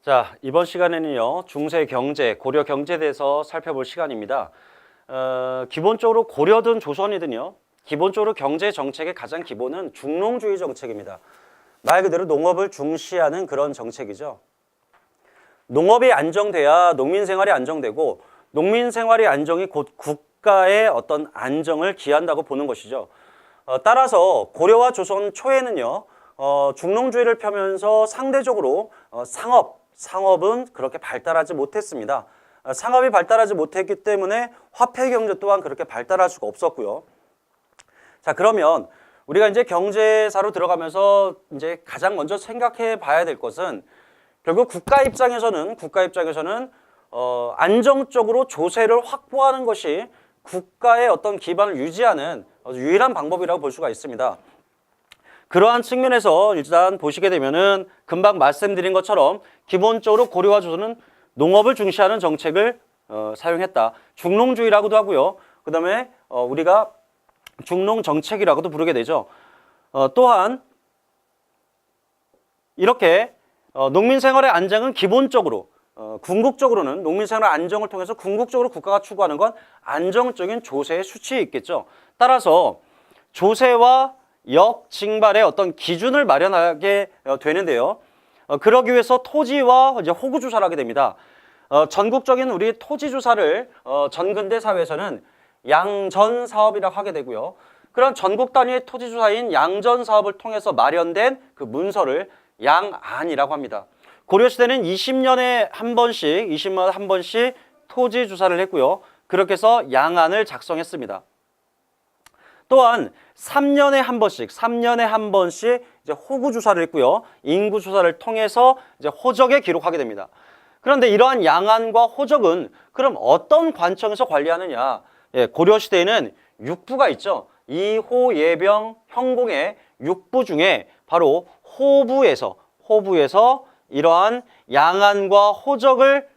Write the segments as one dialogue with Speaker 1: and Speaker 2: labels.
Speaker 1: 자, 이번 시간에는요, 중세 경제, 고려 경제에 대해서 살펴볼 시간입니다. 기본적으로 고려든 조선이든요, 기본적으로 경제 정책의 가장 기본은 중농주의 정책입니다. 말 그대로 농업을 중시하는 그런 정책이죠. 농업이 안정돼야 농민 생활이 안정되고, 농민 생활의 안정이 곧 국가의 어떤 안정을 기한다고 보는 것이죠. 따라서 고려와 조선 초에는요, 중농주의를 펴면서 상대적으로 상업은 그렇게 발달하지 못했습니다. 상업이 발달하지 못했기 때문에 화폐 경제 또한 그렇게 발달할 수가 없었고요. 자, 그러면 우리가 이제 경제사로 들어가면서 이제 가장 먼저 생각해 봐야 될 것은 결국 국가 입장에서는 안정적으로 조세를 확보하는 것이 국가의 어떤 기반을 유지하는 유일한 방법이라고 볼 수가 있습니다. 그러한 측면에서 일단 보시게 되면은 금방 말씀드린 것처럼 기본적으로 고려와 조선은 농업을 중시하는 정책을 사용했다. 중농주의라고도 하고요. 그 다음에 우리가 중농정책이라고도 부르게 되죠. 또한 이렇게 농민 생활의 안정은 기본적으로 궁극적으로는 농민 생활 안정을 통해서 궁극적으로 국가가 추구하는 건 안정적인 조세의 수치에 있겠죠. 따라서 조세와 역징발의 어떤 기준을 마련하게 되는데요. 그러기 위해서 토지와 이제 호구 조사를 하게 됩니다. 전국적인 우리 토지 조사를 전근대 사회에서는 양전 사업이라고 하게 되고요. 그런 전국 단위의 토지 조사인 양전 사업을 통해서 마련된 그 문서를 양안이라고 합니다. 고려 시대는 20년에 한 번씩 토지 조사를 했고요. 그렇게 해서 양안을 작성했습니다. 또한 3년에 한 번씩 이제 호구 조사를 했고요. 인구 조사를 통해서 이제 호적에 기록하게 됩니다. 그런데 이러한 양안과 호적은 그럼 어떤 관청에서 관리하느냐? 고려 시대에는 육부가 있죠. 이호, 예병, 형공의 육부 중에 바로 호부에서 이러한 양안과 호적을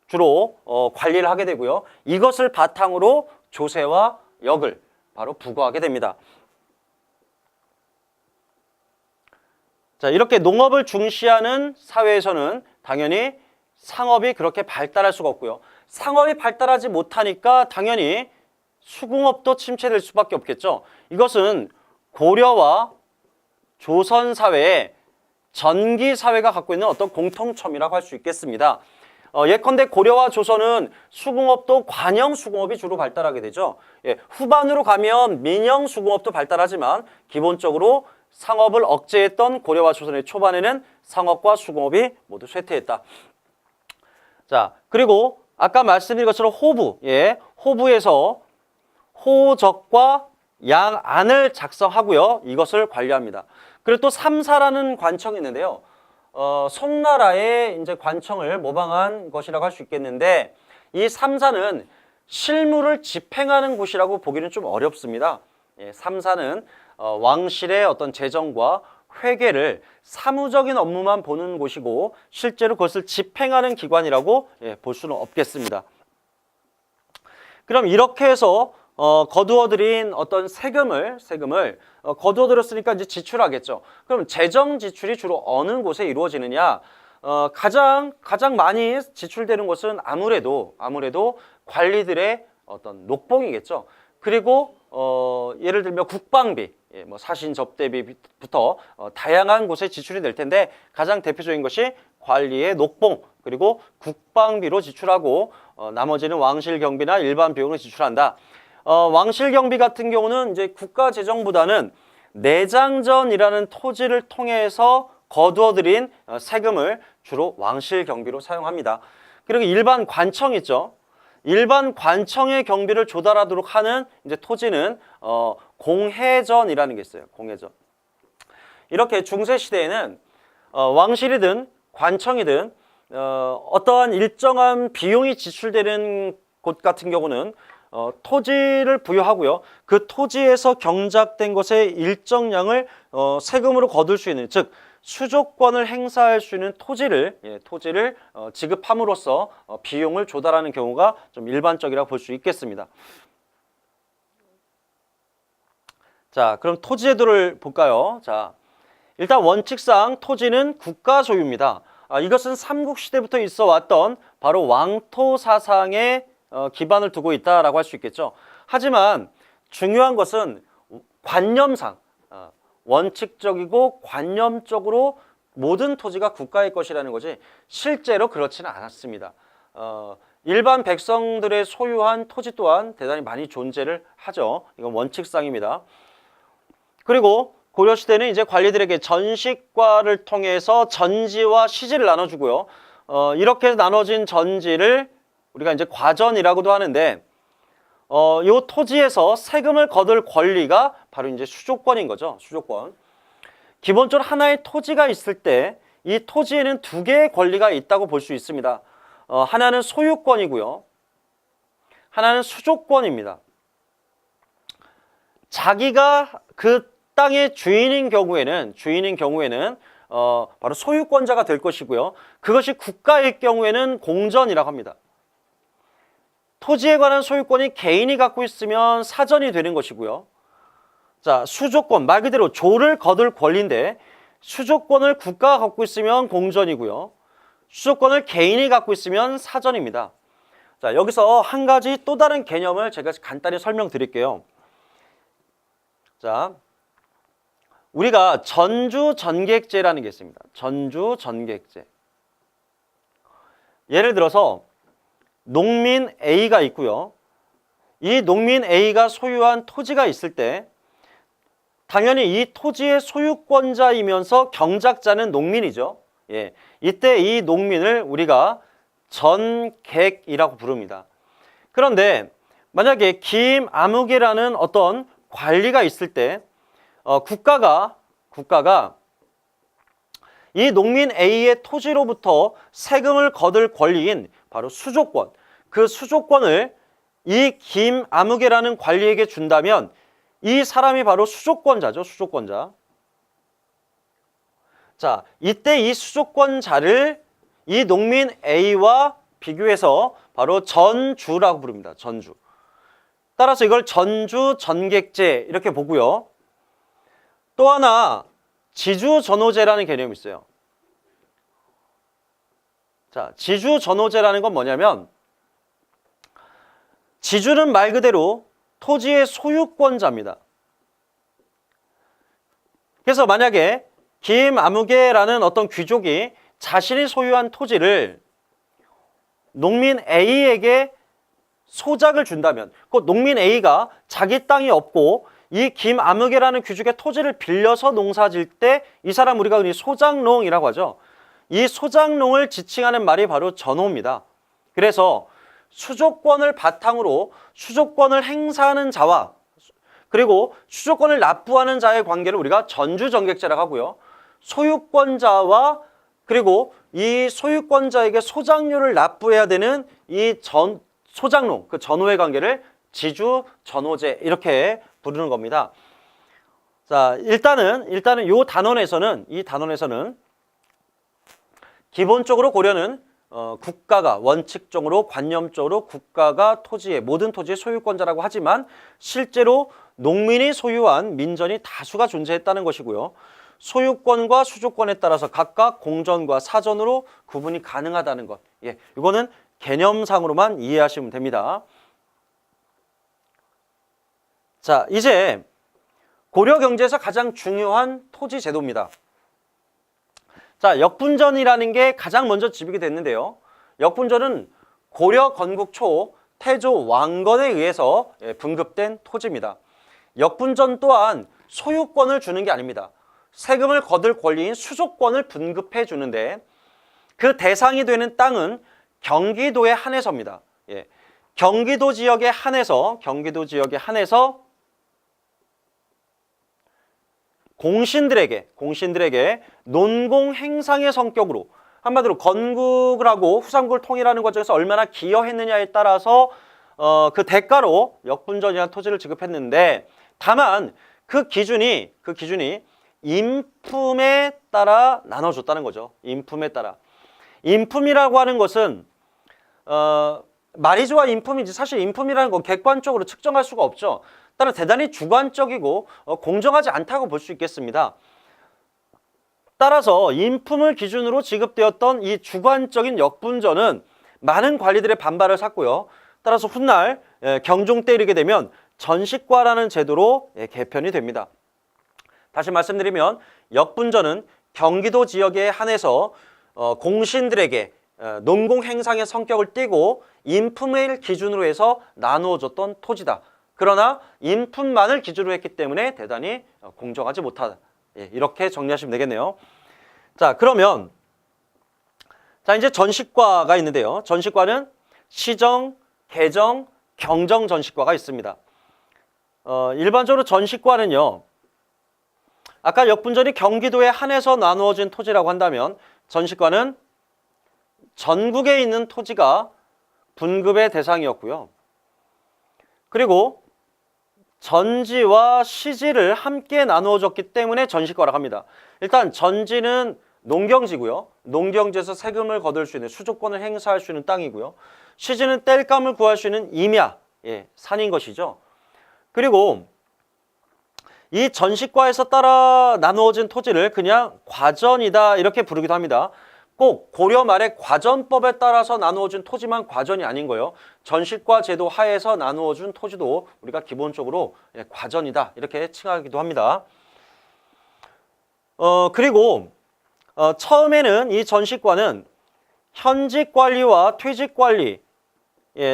Speaker 1: 주로 관리를 하게 되고요. 이것을 바탕으로 조세와 역을 바로 부과하게 됩니다. 자, 이렇게 농업을 중시하는 사회에서는 당연히 상업이 그렇게 발달할 수가 없고요. 상업이 발달하지 못하니까 당연히 수공업도 침체될 수밖에 없겠죠. 이것은 고려와 조선 사회의 전기 사회가 갖고 있는 어떤 공통점이라고 할 수 있겠습니다. 예컨대 고려와 조선은 수공업도 관영 수공업이 주로 발달하게 되죠. 후반으로 가면 민영 수공업도 발달하지만 기본적으로 상업을 억제했던 고려와 조선의 초반에는 상업과 수공업이 모두 쇠퇴했다. 자, 그리고 아까 말씀드린 것처럼 호부에서 호적과 양안을 작성하고요. 이것을 관리합니다. 그리고 또 삼사라는 관청이 있는데요. 송나라의 이제 관청을 모방한 것이라고 할 수 있겠는데 이 삼사는 실무를 집행하는 곳이라고 보기는 좀 어렵습니다. 삼사는 왕실의 어떤 재정과 회계를 사무적인 업무만 보는 곳이고 실제로 그것을 집행하는 기관이라고 볼 수는 없겠습니다. 그럼 이렇게 해서 거두어들인 어떤 세금을 거두어들였으니까 이제 지출하겠죠. 그럼 재정 지출이 주로 어느 곳에 이루어지느냐? 가장 많이 지출되는 곳은 아무래도 관리들의 어떤 녹봉이겠죠. 그리고 예를 들면 국방비, 뭐 사신 접대비부터 다양한 곳에 지출이 될 텐데 가장 대표적인 것이 관리의 녹봉 그리고 국방비로 지출하고 나머지는 왕실 경비나 일반 비용으로 지출한다. 왕실 경비 같은 경우는 이제 국가 재정보다는 내장전이라는 토지를 통해서 거두어들인 세금을 주로 왕실 경비로 사용합니다. 그리고 일반 관청 있죠. 일반 관청의 경비를 조달하도록 하는 이제 토지는 공회전이라는 게 있어요. 공회전. 이렇게 중세 시대에는 왕실이든 관청이든 어떠한 일정한 비용이 지출되는 곳 같은 경우는 토지를 부여하고요. 그 토지에서 경작된 것의 일정량을 세금으로 거둘 수 있는, 즉 수조권을 행사할 수 있는 토지를 지급함으로써 비용을 조달하는 경우가 좀 일반적이라고 볼 수 있겠습니다. 자, 그럼 토지 제도를 볼까요? 자, 일단 원칙상 토지는 국가 소유입니다. 이것은 삼국시대부터 있어 왔던 바로 왕토 사상에 기반을 두고 있다라고 할 수 있겠죠. 하지만 중요한 것은 관념상 원칙적이고 관념적으로 모든 토지가 국가의 것이라는 거지 실제로 그렇지는 않았습니다. 일반 백성들의 소유한 토지 또한 대단히 많이 존재를 하죠. 이건 원칙상입니다. 그리고 고려시대는 이제 관리들에게 전식과를 통해서 전지와 시지를 나눠주고요. 이렇게 나눠진 전지를 우리가 이제 과전이라고도 하는데, 이 토지에서 세금을 거둘 권리가 바로 이제 수조권인 거죠. 수조권. 기본적으로 하나의 토지가 있을 때 이 토지에는 두 개의 권리가 있다고 볼 수 있습니다. 하나는 소유권이고요. 하나는 수조권입니다. 자기가 그 땅의 주인인 경우에는 바로 소유권자가 될 것이고요. 그것이 국가일 경우에는 공전이라고 합니다. 토지에 관한 소유권이 개인이 갖고 있으면 사전이 되는 것이고요. 자, 수조권, 말 그대로 조를 거둘 권리인데 수조권을 국가가 갖고 있으면 공전이고요. 수조권을 개인이 갖고 있으면 사전입니다. 자, 여기서 한 가지 또 다른 개념을 제가 간단히 설명드릴게요. 자, 우리가 전주전객제라는 게 있습니다. 전주전객제. 예를 들어서 농민 A가 있고요. 이 농민 A가 소유한 토지가 있을 때 당연히 이 토지의 소유권자이면서 경작자는 농민이죠. 예, 이때 이 농민을 우리가 전객이라고 부릅니다. 그런데 만약에 김아무개라는 어떤 관리가 있을 때 국가가 이 농민 A의 토지로부터 세금을 거둘 권리인 바로 수조권, 그 수조권을 이 김아무개라는 관리에게 준다면 이 사람이 바로 수조권자죠. 수조권자. 자, 이때 이 수조권자를 이 농민 A와 비교해서 바로 전주라고 부릅니다. 전주. 따라서 이걸 전주전객제 이렇게 보고요. 또 하나 지주전호제라는 개념이 있어요. 자, 지주전호제라는 건 뭐냐면 지주는 말 그대로 토지의 소유권자입니다. 그래서 만약에 김아무개라는 어떤 귀족이 자신이 소유한 토지를 농민 A에게 소작을 준다면 그 농민 A가 자기 땅이 없고 이 김아무개라는 귀족의 토지를 빌려서 농사질 때 이 사람 우리가 흔히 소작농이라고 하죠. 이 소작농을 지칭하는 말이 바로 전호입니다. 그래서 수조권을 바탕으로 수조권을 행사하는 자와 그리고 수조권을 납부하는 자의 관계를 우리가 전주전객제라고 하고요. 소유권자와 그리고 이 소유권자에게 소작료를 납부해야 되는 이 소작농, 그 전호의 관계를 지주전호제 이렇게 부르는 겁니다. 자, 일단은 이 단원에서는 기본적으로 고려는 국가가 원칙적으로 관념적으로 국가가 모든 토지의 소유권자라고 하지만 실제로 농민이 소유한 민전이 다수가 존재했다는 것이고요. 소유권과 수조권에 따라서 각각 공전과 사전으로 구분이 가능하다는 것. 예, 이거는 개념상으로만 이해하시면 됩니다. 자, 이제 고려 경제에서 가장 중요한 토지 제도입니다. 자, 역분전이라는 게 가장 먼저 집익이 됐는데요. 역분전은 고려 건국 초 태조 왕건에 의해서 분급된 토지입니다. 역분전 또한 소유권을 주는 게 아닙니다. 세금을 거둘 권리인 수조권을 분급해 주는데 그 대상이 되는 땅은 경기도에 한해서입니다. 예. 경기도 지역에 한해서 공신들에게 논공 행상의 성격으로 한마디로 건국을 하고 후삼국을 통일하는 과정에서 얼마나 기여했느냐에 따라서 그 대가로 역분전이라는 토지를 지급했는데 다만 그 기준이 인품에 따라 나눠줬다는 거죠. 인품에 따라. 인품이라고 하는 것은 말이 좋아 인품이지 사실 인품이라는 건 객관적으로 측정할 수가 없죠. 따라 대단히 주관적이고 공정하지 않다고 볼 수 있겠습니다. 따라서 인품을 기준으로 지급되었던 이 주관적인 역분전은 많은 관리들의 반발을 샀고요. 따라서 훗날 경종 때 이르게 되면 전식과라는 제도로 개편이 됩니다. 다시 말씀드리면 역분전은 경기도 지역에 한해서 공신들에게 농공행상의 성격을 띠고 인품을 기준으로 해서 나누어졌던 토지다. 그러나 인품만을 기준으로 했기 때문에 대단히 공정하지 못하다. 이렇게 정리하시면 되겠네요. 자, 그러면 자, 이제 전식과가 있는데요. 전식과는 시정, 개정, 경정 전식과가 있습니다. 일반적으로 전식과는요. 아까 역분전이 경기도에 한해서 나누어진 토지라고 한다면 전식과는 전국에 있는 토지가 분급의 대상이었고요. 그리고 전지와 시지를 함께 나누어졌기 때문에 전식과라고 합니다. 일단 전지는 농경지고요. 농경지에서 세금을 거둘 수 있는 수조권을 행사할 수 있는 땅이고요. 시지는 땔감을 구할 수 있는 임야, 산인 것이죠. 그리고 이 전식과에서 따라 나누어진 토지를 그냥 과전이다 이렇게 부르기도 합니다. 꼭 고려 말의 과전법에 따라서 나누어진 토지만 과전이 아닌 거예요. 전식과 제도 하에서 나누어준 토지도 우리가 기본적으로 과전이다 이렇게 칭하기도 합니다. 그리고 처음에는 이 전식과는 현직관리와 퇴직관리,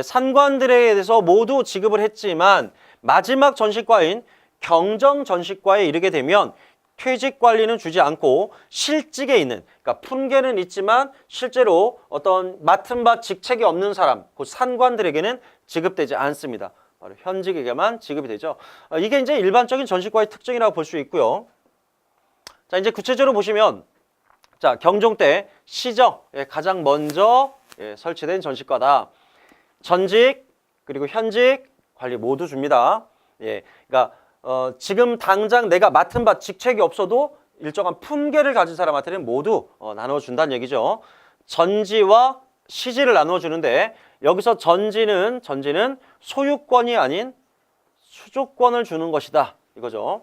Speaker 1: 산관들에 대해서 모두 지급을 했지만 마지막 전식과인 경정전식과에 이르게 되면 퇴직관리는 주지 않고 실직에 있는, 그러니까 품계는 있지만 실제로 어떤 맡은 바 직책이 없는 사람, 그 산관들에게는 지급되지 않습니다. 바로 현직에게만 지급이 되죠. 이게 이제 일반적인 전식과의 특징이라고 볼 수 있고요. 자, 이제 구체적으로 보시면, 자, 경종 때 시정, 가장 먼저 설치된 전식과다. 전직 그리고 현직 관리 모두 줍니다. 그러니까 지금 당장 내가 맡은 바 직책이 없어도 일정한 품계를 가진 사람한테는 모두 나눠준다는 얘기죠. 전지와 시지를 나눠주는데 여기서 전지는 소유권이 아닌 수조권을 주는 것이다 이거죠.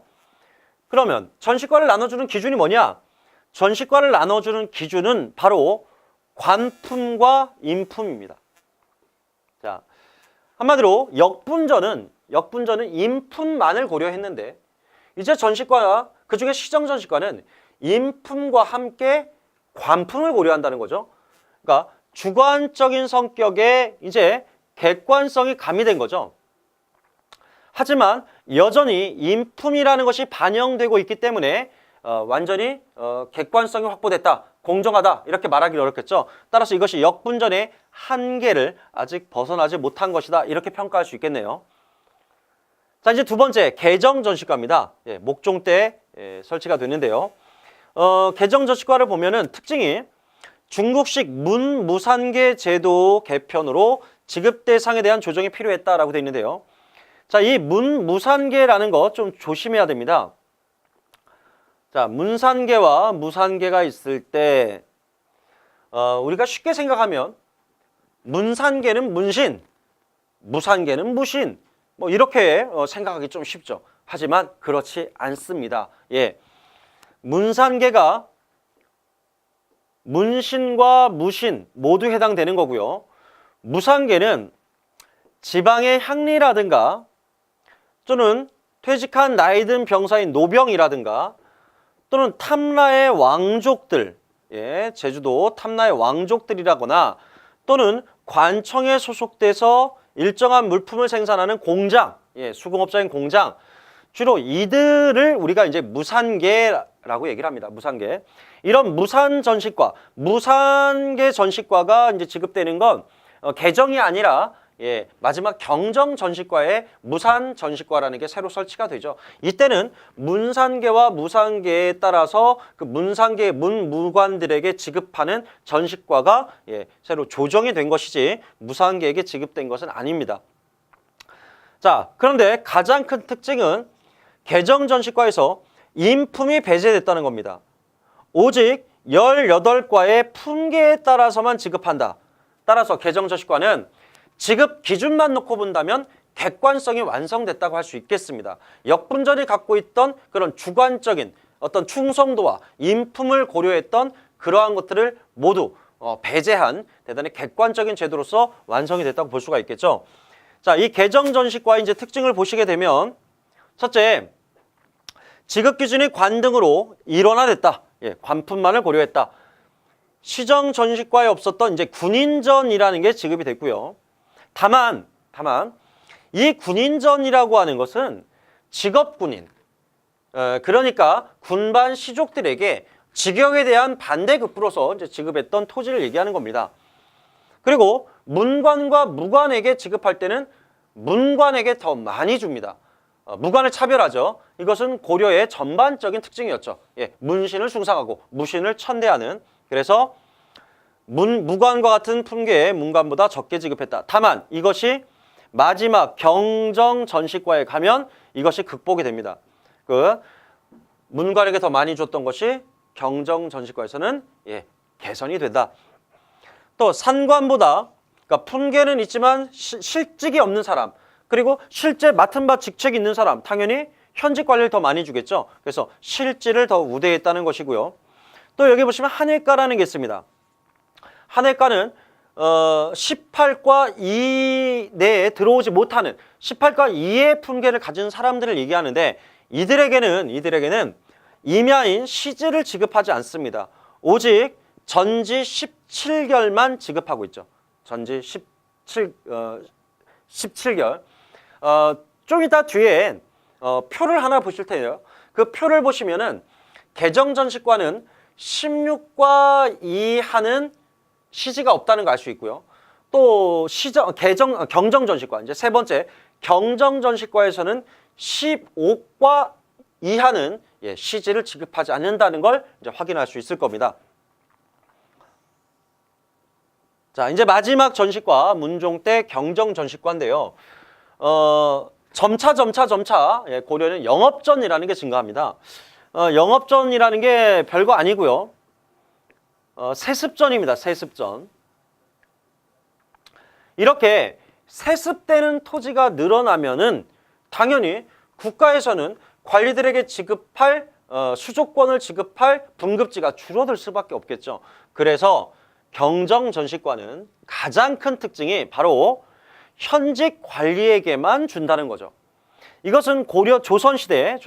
Speaker 1: 그러면 전식과를 나눠주는 기준이 뭐냐? 전식과를 나눠주는 기준은 바로 관품과 인품입니다. 자, 한마디로 역분전은 인품만을 고려했는데 이제 전식과나 그중에 시정전식과는 인품과 함께 관품을 고려한다는 거죠. 그러니까 주관적인 성격에 이제 객관성이 가미된 거죠. 하지만 여전히 인품이라는 것이 반영되고 있기 때문에 완전히 객관성이 확보됐다, 공정하다 이렇게 말하기 어렵겠죠. 따라서 이것이 역분전의 한계를 아직 벗어나지 못한 것이다 이렇게 평가할 수 있겠네요. 자, 이제 두 번째 개정전식과입니다. 목종 때 설치가 됐는데요. 개정전식과를 보면은 특징이 중국식 문무산계 제도 개편으로 지급 대상에 대한 조정이 필요했다라고 되어 있는데요. 자, 이 문무산계라는 거 좀 조심해야 됩니다. 자, 문산계와 무산계가 있을 때 우리가 쉽게 생각하면 문산계는 문신, 무산계는 무신 뭐 이렇게 생각하기 좀 쉽죠. 하지만 그렇지 않습니다. 문산계가 문신과 무신 모두 해당되는 거고요. 무산계는 지방의 향리라든가 또는 퇴직한 나이든 병사인 노병이라든가 또는 탐라의 왕족들, 제주도 탐라의 왕족들이라거나 또는 관청에 소속돼서 일정한 물품을 생산하는 공장, 수공업자인 공장, 주로 이들을 우리가 이제 무산계라고 얘기를 합니다. 무산계. 이런 무산전식과, 무산계 전식과가 이제 지급되는 건 개정이 아니라 마지막 경정전식과에 무산전식과라는 게 새로 설치가 되죠. 이때는 문산계와 무산계에 따라서 그 문산계 문무관들에게 지급하는 전식과가 새로 조정이 된 것이지 무산계에게 지급된 것은 아닙니다. 자, 그런데 가장 큰 특징은 개정전식과에서 인품이 배제됐다는 겁니다. 오직 18과의 품계에 따라서만 지급한다. 따라서 개정전식과는 지급 기준만 놓고 본다면 객관성이 완성됐다고 할 수 있겠습니다. 역분전이 갖고 있던 그런 주관적인 어떤 충성도와 인품을 고려했던 그러한 것들을 모두 배제한 대단히 객관적인 제도로서 완성이 됐다고 볼 수가 있겠죠. 자, 이 개정전식과의 이제 특징을 보시게 되면 첫째, 지급 기준이 관등으로 일원화됐다. 예, 관품만을 고려했다. 시정 전식과에 없었던 이제 군인전이라는 게 지급이 됐고요. 다만 이 군인전이라고 하는 것은 직업군인, 그러니까 군반 시족들에게 직역에 대한 반대급부로서 이제 지급했던 토지를 얘기하는 겁니다. 그리고 문관과 무관에게 지급할 때는 문관에게 더 많이 줍니다. 무관을 차별하죠. 이것은 고려의 전반적인 특징이었죠. 예, 문신을 숭상하고 무신을 천대하는. 그래서 무관과 같은 품계의 문관보다 적게 지급했다. 다만 이것이 마지막 경정전식과에 가면 이것이 극복이 됩니다. 그 문관에게 더 많이 줬던 것이 경정전식과에서는 개선이 된다. 또 산관보다, 그러니까 품계는 있지만 실직이 없는 사람, 그리고 실제 맡은 바 직책이 있는 사람, 당연히 현직 관리를 더 많이 주겠죠. 그래서 실질을 더 우대했다는 것이고요. 또 여기 보시면 한해가라는 게 있습니다. 한해가는 18과 2 내에 들어오지 못하는 18과 2의 품계를 가진 사람들을 얘기하는데 이들에게는 임야인 시지를 지급하지 않습니다. 오직 전지 17결만 지급하고 있죠. 전지 17결. 좀 이따 뒤에 표를 하나 보실 텐데요. 그 표를 보시면은 개정전식과는 16과 2하는 시지가 없다는 걸 알 수 있고요. 또 경정전식과, 이제 세 번째 경정전식과에서는 15과 이하는 시지를 지급하지 않는다는 걸 이제 확인할 수 있을 겁니다. 자, 이제 마지막 전식과 문종 때 경정전식과인데요. 점차 고려는 영업전이라는 게 증가합니다. 영업전이라는 게 별거 아니고요. 세습전입니다. 세습전. 이렇게 세습되는 토지가 늘어나면은 당연히 국가에서는 관리들에게 지급할 수조권을 지급할 분급지가 줄어들 수밖에 없겠죠. 그래서 경정전식과는 가장 큰 특징이 바로 현직 관리에게만 준다는 거죠. 이것은 고려 조선시대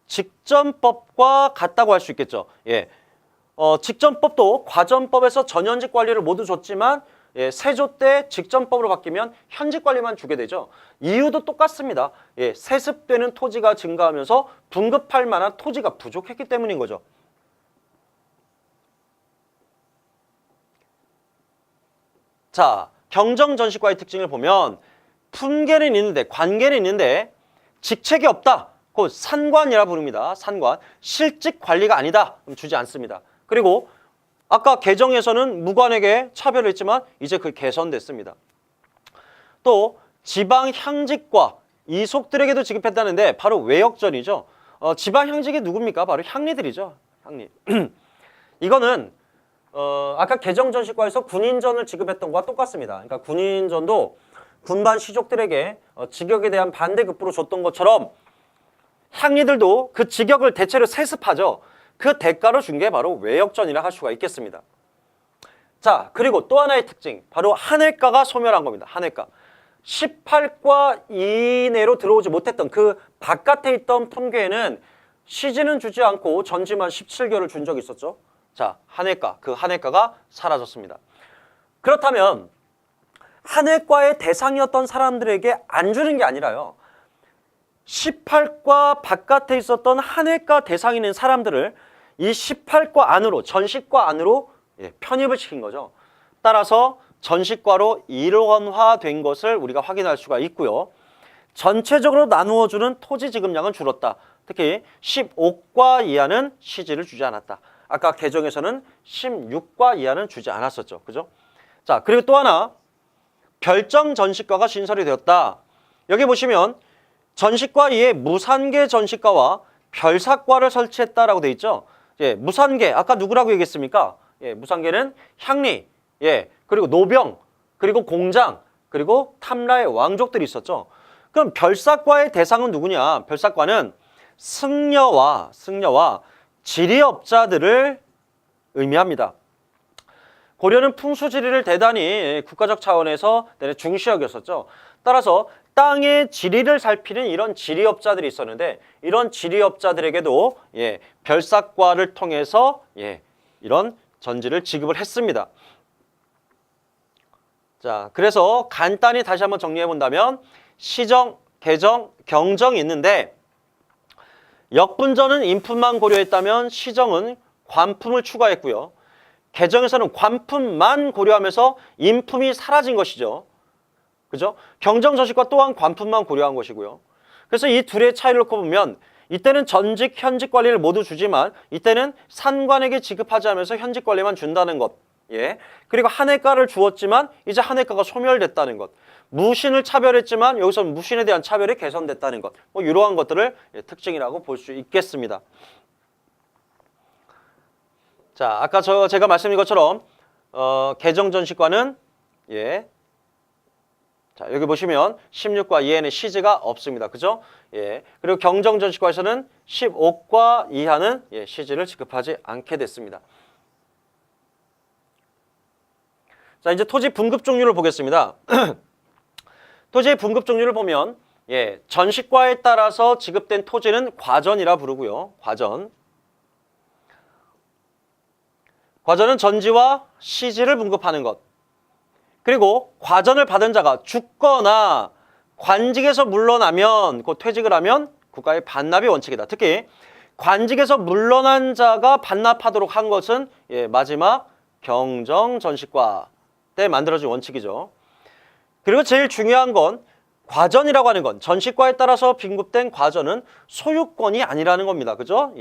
Speaker 1: 직전법과 같다고 할 수 있겠죠. 예. 직전법도 과전법에서 전현직 관리를 모두 줬지만 세조 때 직전법으로 바뀌면 현직 관리만 주게 되죠. 이유도 똑같습니다. 세습되는 토지가 증가하면서 분급할 만한 토지가 부족했기 때문인 거죠. 자, 경정전식과의 특징을 보면 품계는 있는데, 관계는 있는데 직책이 없다. 곧 산관이라 부릅니다. 산관. 실직 관리가 아니다. 그럼 주지 않습니다. 그리고 아까 개정에서는 무관에게 차별을 했지만 이제 그게 개선됐습니다. 또 지방 향직과 이속들에게도 지급했다는데 바로 외역전이죠. 지방 향직이 누굽니까? 바로 향리들이죠. 향리. 이거는 아까 개정전식과에서 군인전을 지급했던 것과 똑같습니다. 그러니까 군인전도 군반 시족들에게 직역에 대한 반대급부로 줬던 것처럼 향리들도 그 직역을 대체로 세습하죠. 그 대가로 준 게 바로 외역전이라 할 수가 있겠습니다. 자, 그리고 또 하나의 특징, 바로 한해가가 소멸한 겁니다. 한해가. 18과 이내로 들어오지 못했던 그 바깥에 있던 품계에는 시지는 주지 않고 전지만 17개월을 준 적이 있었죠. 자, 한해가, 그 한해가가 사라졌습니다. 그렇다면 한해과의 대상이었던 사람들에게 안 주는 게 아니라요. 18과 바깥에 있었던 한해과 대상이 있는 사람들을 이 18과 안으로, 전식과 안으로 편입을 시킨 거죠. 따라서 전식과로 일원화된 것을 우리가 확인할 수가 있고요. 전체적으로 나누어주는 토지 지급량은 줄었다. 특히 15과 이하는 시지를 주지 않았다. 아까 개정에서는 16과 이하는 주지 않았었죠. 그죠? 자, 그리고 또 하나, 별정 전식과가 신설이 되었다. 여기 보시면 전식과 이에 무산계 전식과와 별삭과를 설치했다라고 돼 있죠. 무산계, 아까 누구라고 얘기했습니까? 무산계는 향리, 그리고 노병, 그리고 공장, 그리고 탐라의 왕족들이 있었죠. 그럼 별삭과의 대상은 누구냐? 별삭과는 승려와 지리업자들을 의미합니다. 고려는 풍수지리를 대단히 국가적 차원에서 중시 여겼었죠. 따라서 땅의 지리를 살피는 이런 지리업자들이 있었는데 이런 지리업자들에게도 별삭과를 통해서 이런 전지를 지급을 했습니다. 자, 그래서 간단히 다시 한번 정리해 본다면 시정, 개정, 경정이 있는데 역분전은 인품만 고려했다면 시정은 관품을 추가했고요. 개정에서는 관품만 고려하면서 인품이 사라진 것이죠. 그죠? 경정전식과 또한 관품만 고려한 것이고요. 그래서 이 둘의 차이를 놓고 보면 이때는 전직, 현직 관리를 모두 주지만 이때는 산관에게 지급하지 않으면서 현직 관리만 준다는 것. 그리고 한해가를 주었지만 이제 한해가가 소멸됐다는 것. 무신을 차별했지만 여기서 무신에 대한 차별이 개선됐다는 것. 뭐 이러한 것들을 특징이라고 볼 수 있겠습니다. 자, 아까 제가 말씀드린 것처럼 개정전식과는 자, 여기 보시면 16과 이하에는 시제가 없습니다. 그죠? 그리고 경정전식과에서는 15과 이하는 시제를 지급하지 않게 됐습니다. 자, 이제 토지 분급 종류를 보겠습니다. 토지의 분급 종류를 보면 전식과에 따라서 지급된 토지는 과전이라 부르고요. 과전은 전지와 시지를 분급하는 것. 그리고 과전을 받은 자가 죽거나 관직에서 물러나면, 곧 퇴직을 하면 국가의 반납이 원칙이다. 특히 관직에서 물러난 자가 반납하도록 한 것은 마지막 경정전식과 때 만들어진 원칙이죠. 그리고 제일 중요한 건 과전이라고 하는 건 전식과에 따라서 빈급된 과전은 소유권이 아니라는 겁니다. 그죠?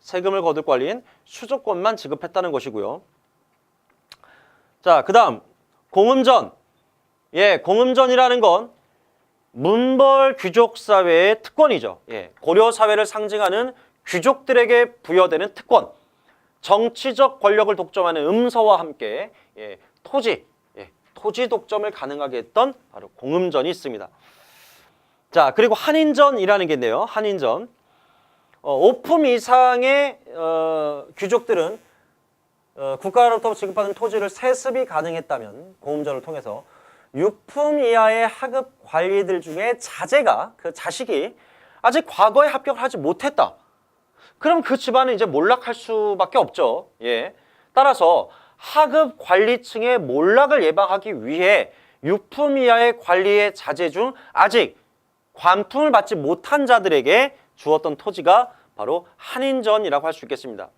Speaker 1: 세금을 거둘 권리인 수조권만 지급했다는 것이고요. 자, 그 다음 공음전. 공음전이라는 건 문벌 귀족 사회의 특권이죠. 고려 사회를 상징하는 귀족들에게 부여되는 특권. 정치적 권력을 독점하는 음서와 함께 토지 독점을 가능하게 했던 바로 공음전이 있습니다. 자, 그리고 한인전이라는 게 있네요. 한인전. 5품 이상의 귀족들은 국가로부터 지급받은 토지를 세습이 가능했다면 공음전을 통해서 6품 이하의 하급 관리들 중에 자제가 그 자식이 아직 과거에 합격을 하지 못했다. 그럼 그 집안은 이제 몰락할 수밖에 없죠. 따라서 하급 관리층의 몰락을 예방하기 위해 6품 이하의 관리의 자제 중 아직 관품을 받지 못한 자들에게 주었던 토지가 바로 한인전이라고 할 수 있겠습니다.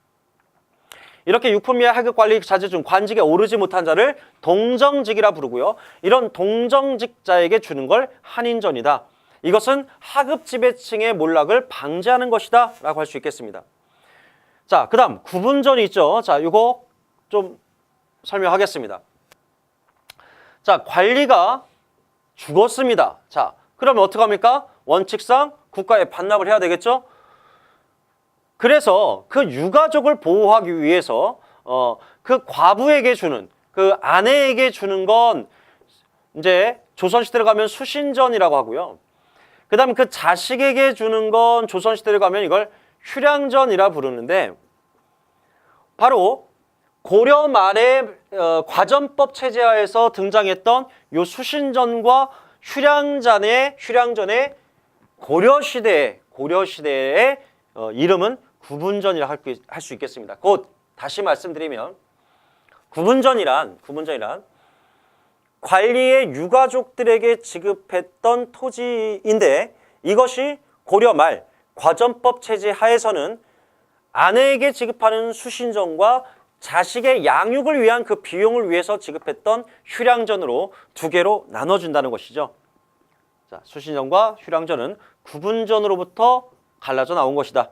Speaker 1: 이렇게 6품 이하 하급 관리 자제 중 관직에 오르지 못한 자를 동정직이라 부르고요. 이런 동정직자에게 주는 걸 한인전이다. 이것은 하급 지배층의 몰락을 방지하는 것이다 라고 할 수 있겠습니다. 자, 그 다음 구분전이 있죠. 자, 이거 좀 설명하겠습니다. 자, 관리가 죽었습니다. 자, 그러면 어떡합니까? 원칙상 국가에 반납을 해야 되겠죠? 그래서 그 유가족을 보호하기 위해서 그 과부에게 주는, 그 아내에게 주는 건 이제 조선시대로 가면 수신전이라고 하고요. 그 다음 그 자식에게 주는 건 조선시대로 가면 이걸 휴량전이라 부르는데 바로 고려 말에 과전법 체제하에서 등장했던 요 수신전과 휴량전의 고려시대의 이름은 구분전이라 할 수 있겠습니다. 곧 다시 말씀드리면 구분전이란 관리의 유가족들에게 지급했던 토지인데 이것이 고려 말 과전법 체제 하에서는 아내에게 지급하는 수신전과 자식의 양육을 위한 그 비용을 위해서 지급했던 휴량전으로 두 개로 나눠준다는 것이죠. 자, 수신전과 휴량전은 구분전으로부터 갈라져 나온 것이다.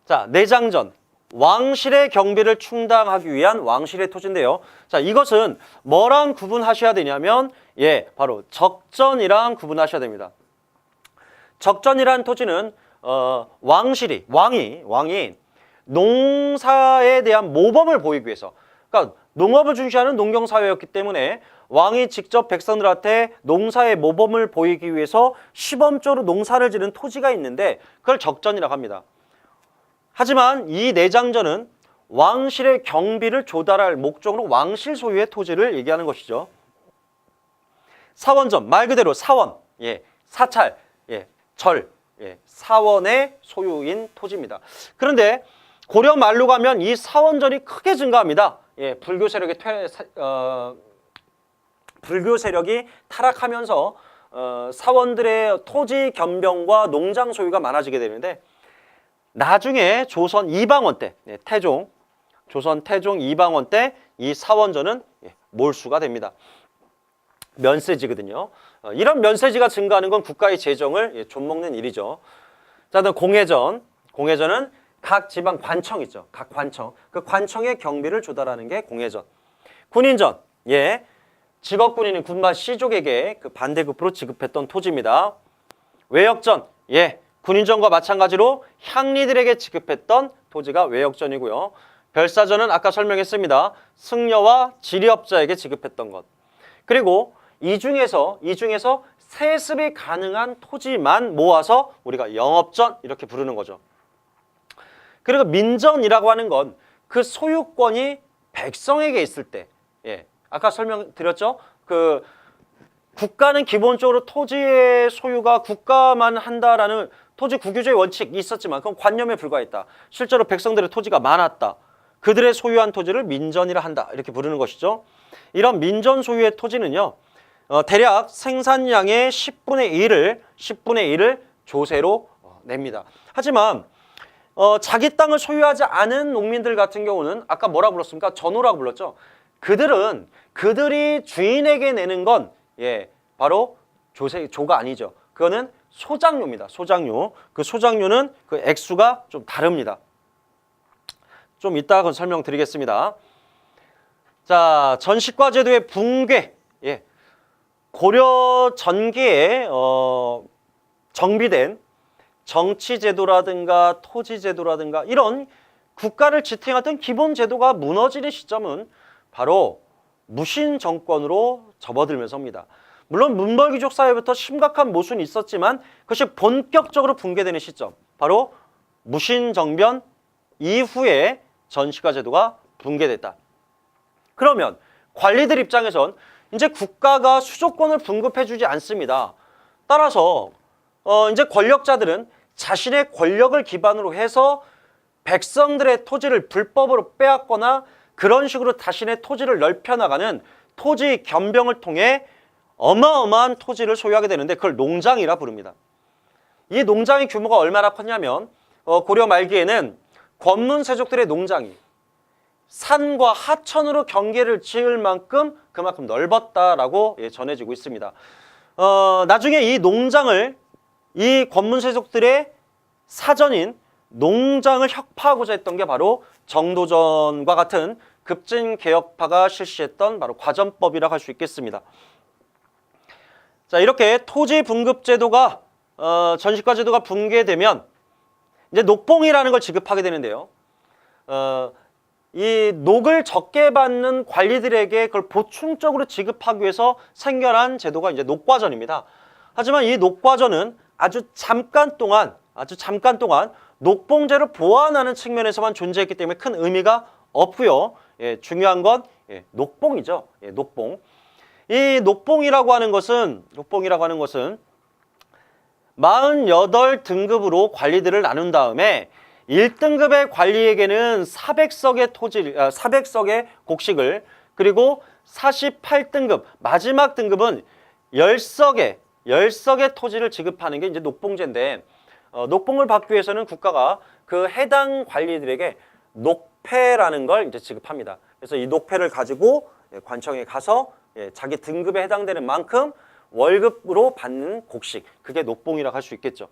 Speaker 1: 자, 내장전. 왕실의 경비를 충당하기 위한 왕실의 토지인데요. 자, 이것은 뭐랑 구분하셔야 되냐면 바로 적전이랑 구분하셔야 됩니다. 적전이라는 토지는 왕이 농사에 대한 모범을 보이기 위해서, 그러니까 농업을 중시하는 농경사회였기 때문에 왕이 직접 백성들한테 농사의 모범을 보이기 위해서 시범적으로 농사를 지는 토지가 있는데 그걸 적전이라고 합니다. 하지만 이 내장전은 왕실의 경비를 조달할 목적으로 왕실 소유의 토지를 얘기하는 것이죠. 사원전, 말 그대로 사원, 사찰, 절, 사원의 소유인 토지입니다. 그런데 고려 말로 가면 이 사원전이 크게 증가합니다. 불교 세력이 타락하면서 사원들의 토지 겸병과 농장 소유가 많아지게 되는데 나중에 조선 이방원 때, 조선 태종 이방원 때 이 사원전은 몰수가 됩니다. 면세지거든요. 이런 면세지가 증가하는 건 국가의 재정을 좀먹는 일이죠. 자, 그다음 공회전. 공회전은 각 지방 관청 있죠. 각 관청. 그 관청의 경비를 조달하는 게 공회전. 군인전. 직업군인은 군마 씨족에게 그 반대급부로 지급했던 토지입니다. 외역전. 군인전과 마찬가지로 향리들에게 지급했던 토지가 외역전이고요. 별사전은 아까 설명했습니다. 승려와 지리업자에게 지급했던 것. 그리고 이 중에서 세습이 가능한 토지만 모아서 우리가 영업전 이렇게 부르는 거죠. 그리고 민전이라고 하는 건 그 소유권이 백성에게 있을 때, 아까 설명드렸죠. 그 국가는 기본적으로 토지의 소유가 국가만 한다라는 토지 국유제의 원칙이 있었지만 그건 관념에 불과했다. 실제로 백성들의 토지가 많았다. 그들의 소유한 토지를 민전이라 한다. 이렇게 부르는 것이죠. 이런 민전 소유의 토지는요. 대략 생산량의 10분의 1을 조세로 냅니다. 하지만 자기 땅을 소유하지 않은 농민들 같은 경우는 아까 뭐라 불렀습니까? 전호라고 불렀죠. 그들이 주인에게 내는 건 바로 조가 아니죠. 그거는 소장료입니다. 소장료. 그 소장료는 그 액수가 좀 다릅니다. 좀 이따가 설명드리겠습니다. 자, 전식과제도의 붕괴. 고려 전기에 정비된 정치제도라든가 토지제도라든가 이런 국가를 지탱하던 기본 제도가 무너지는 시점은 바로 무신 정권으로 접어들면서입니다. 물론 문벌귀족 사회부터 심각한 모순이 있었지만 그것이 본격적으로 붕괴되는 시점, 바로 무신 정변 이후에 전시가 제도가 붕괴됐다. 그러면 관리들 입장에선 이제 국가가 수조권을 분급해주지 않습니다. 따라서 이제 권력자들은 자신의 권력을 기반으로 해서 백성들의 토지를 불법으로 빼앗거나 그런 식으로 자신의 토지를 넓혀나가는 토지 겸병을 통해 어마어마한 토지를 소유하게 되는데 그걸 농장이라 부릅니다. 이 농장의 규모가 얼마나 컸냐면 고려 말기에는 권문 세족들의 농장이 산과 하천으로 경계를 지을 만큼 그만큼 넓었다라고 전해지고 있습니다. 나중에 이 농장을 이 권문 세족들의 사전인 농장을 혁파하고자 했던 게 바로 정도전과 같은 급진개혁파가 실시했던 바로 과전법이라고 할 수 있겠습니다. 자, 이렇게 토지 분급 제도가 전시과 제도가 붕괴되면 이제 녹봉이라는 걸 지급하게 되는데요. 이 녹을 적게 받는 관리들에게 그걸 보충적으로 지급하기 위해서 생겨난 제도가 이제 녹과전입니다. 하지만 이 녹과전은 아주 잠깐 동안 녹봉제를 보완하는 측면에서만 존재했기 때문에 큰 의미가 없고요. 중요한 건 녹봉이죠. 녹봉. 이 녹봉이라고 하는 것은 48등급으로 관리들을 나눈 다음에 1등급의 관리에게는 400석의 곡식을, 그리고 48등급 마지막 등급은 10석의 토지를 지급하는 게 이제 녹봉제인데, 녹봉을 받기 위해서는 국가가 그 해당 관리들에게 녹패라는 걸 이제 지급합니다. 그래서 이 녹패를 가지고 관청에 가서 자기 등급에 해당되는 만큼 월급으로 받는 곡식, 그게 녹봉이라고 할 수 있겠죠.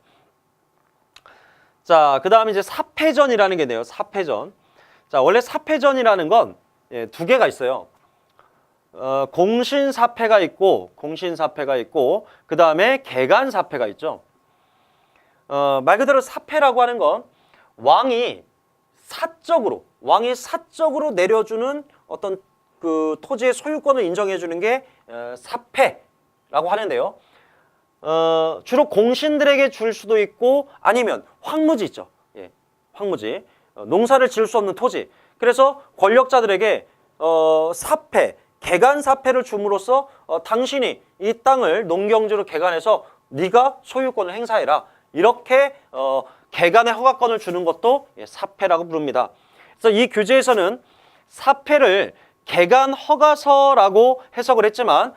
Speaker 1: 자, 그 다음에 이제 사패전이라는 게 있네요. 사패전. 자, 원래 사패전이라는 건 두 개가 있어요. 공신사패가 있고, 그 다음에 개간사패가 있죠. 말 그대로 사패라고 하는 건 왕이 사적으로 내려주는 어떤 그 토지의 소유권을 인정해 주는 게 사패라고 하는데요. 주로 공신들에게 줄 수도 있고 아니면 황무지 있죠. 예, 황무지. 농사를 지을 수 없는 토지. 그래서 권력자들에게 사패, 개간 사패를 줌으로써 당신이 이 땅을 농경지로 개간해서 네가 소유권을 행사해라. 이렇게 개간의 허가권을 주는 것도 사패라고 부릅니다. 그래서 이 규제에서는 사패를 개간 허가서라고 해석을 했지만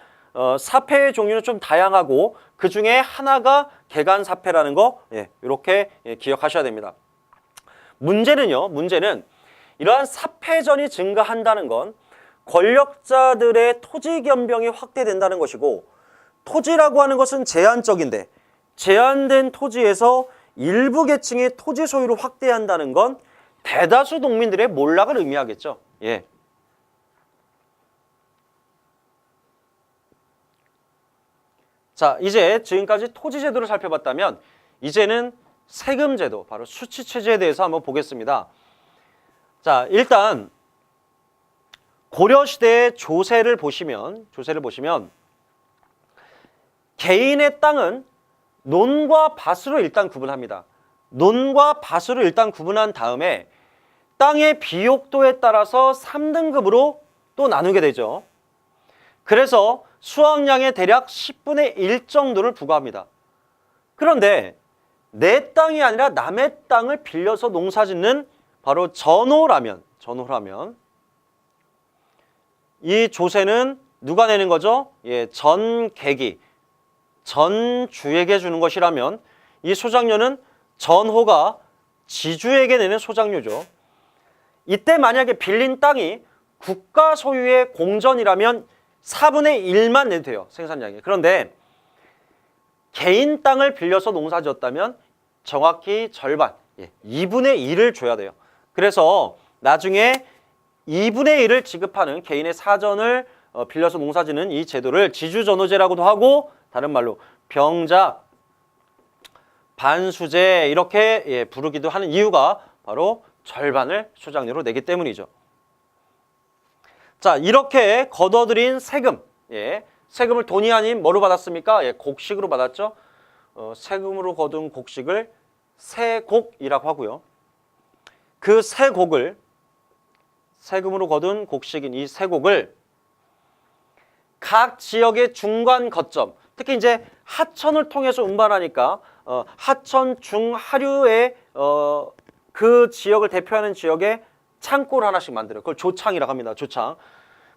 Speaker 1: 사패의 종류는 좀 다양하고 그 중에 하나가 개간 사패라는 거 이렇게 기억하셔야 됩니다. 문제는 이러한 사패전이 증가한다는 건 권력자들의 토지 겸병이 확대된다는 것이고 토지라고 하는 것은 제한적인데 제한된 토지에서 일부 계층의 토지 소유를 확대한다는 건 대다수 농민들의 몰락을 의미하겠죠. 예. 자, 이제 지금까지 토지제도를 살펴봤다면 이제는 세금제도, 바로 수치체제에 대해서 한번 보겠습니다. 자, 일단 고려시대의 조세를 보시면 개인의 땅은 논과 밭으로 일단 구분합니다. 논과 밭으로 일단 구분한 다음에 땅의 비옥도에 따라서 3등급으로 또 나누게 되죠. 그래서 수확량의 대략 10분의 1 정도를 부과합니다. 그런데 내 땅이 아니라 남의 땅을 빌려서 농사짓는 바로 전호라면 이 조세는 누가 내는 거죠? 예, 전객이, 전주에게 주는 것이라면 이 소작료는 전호가 지주에게 내는 소작료죠. 이때 만약에 빌린 땅이 국가 소유의 공전이라면 4분의 1만 내도 돼요, 생산량이. 그런데 개인 땅을 빌려서 농사지었다면 정확히 절반, 2분의 1을 줘야 돼요. 그래서 나중에 2분의 1을 지급하는 개인의 사전을 빌려서 농사지는 이 제도를 지주전호제라고도 하고 다른 말로 병작, 반수제 이렇게 부르기도 하는 이유가 바로 절반을 소작료로 내기 때문이죠. 자, 이렇게 걷어들인 세금, 세금을 돈이 아닌 뭐로 받았습니까? 곡식으로 받았죠. 세금으로 거둔 곡식을 세곡이라고 하고요. 그 세곡을, 세금으로 거둔 곡식인 이 세곡을 각 지역의 중간 거점, 특히 이제 하천을 통해서 운반하니까 하천 중하류의 그 지역을 대표하는 지역에 창고를 하나씩 만들어요. 그걸 조창이라고 합니다. 조창.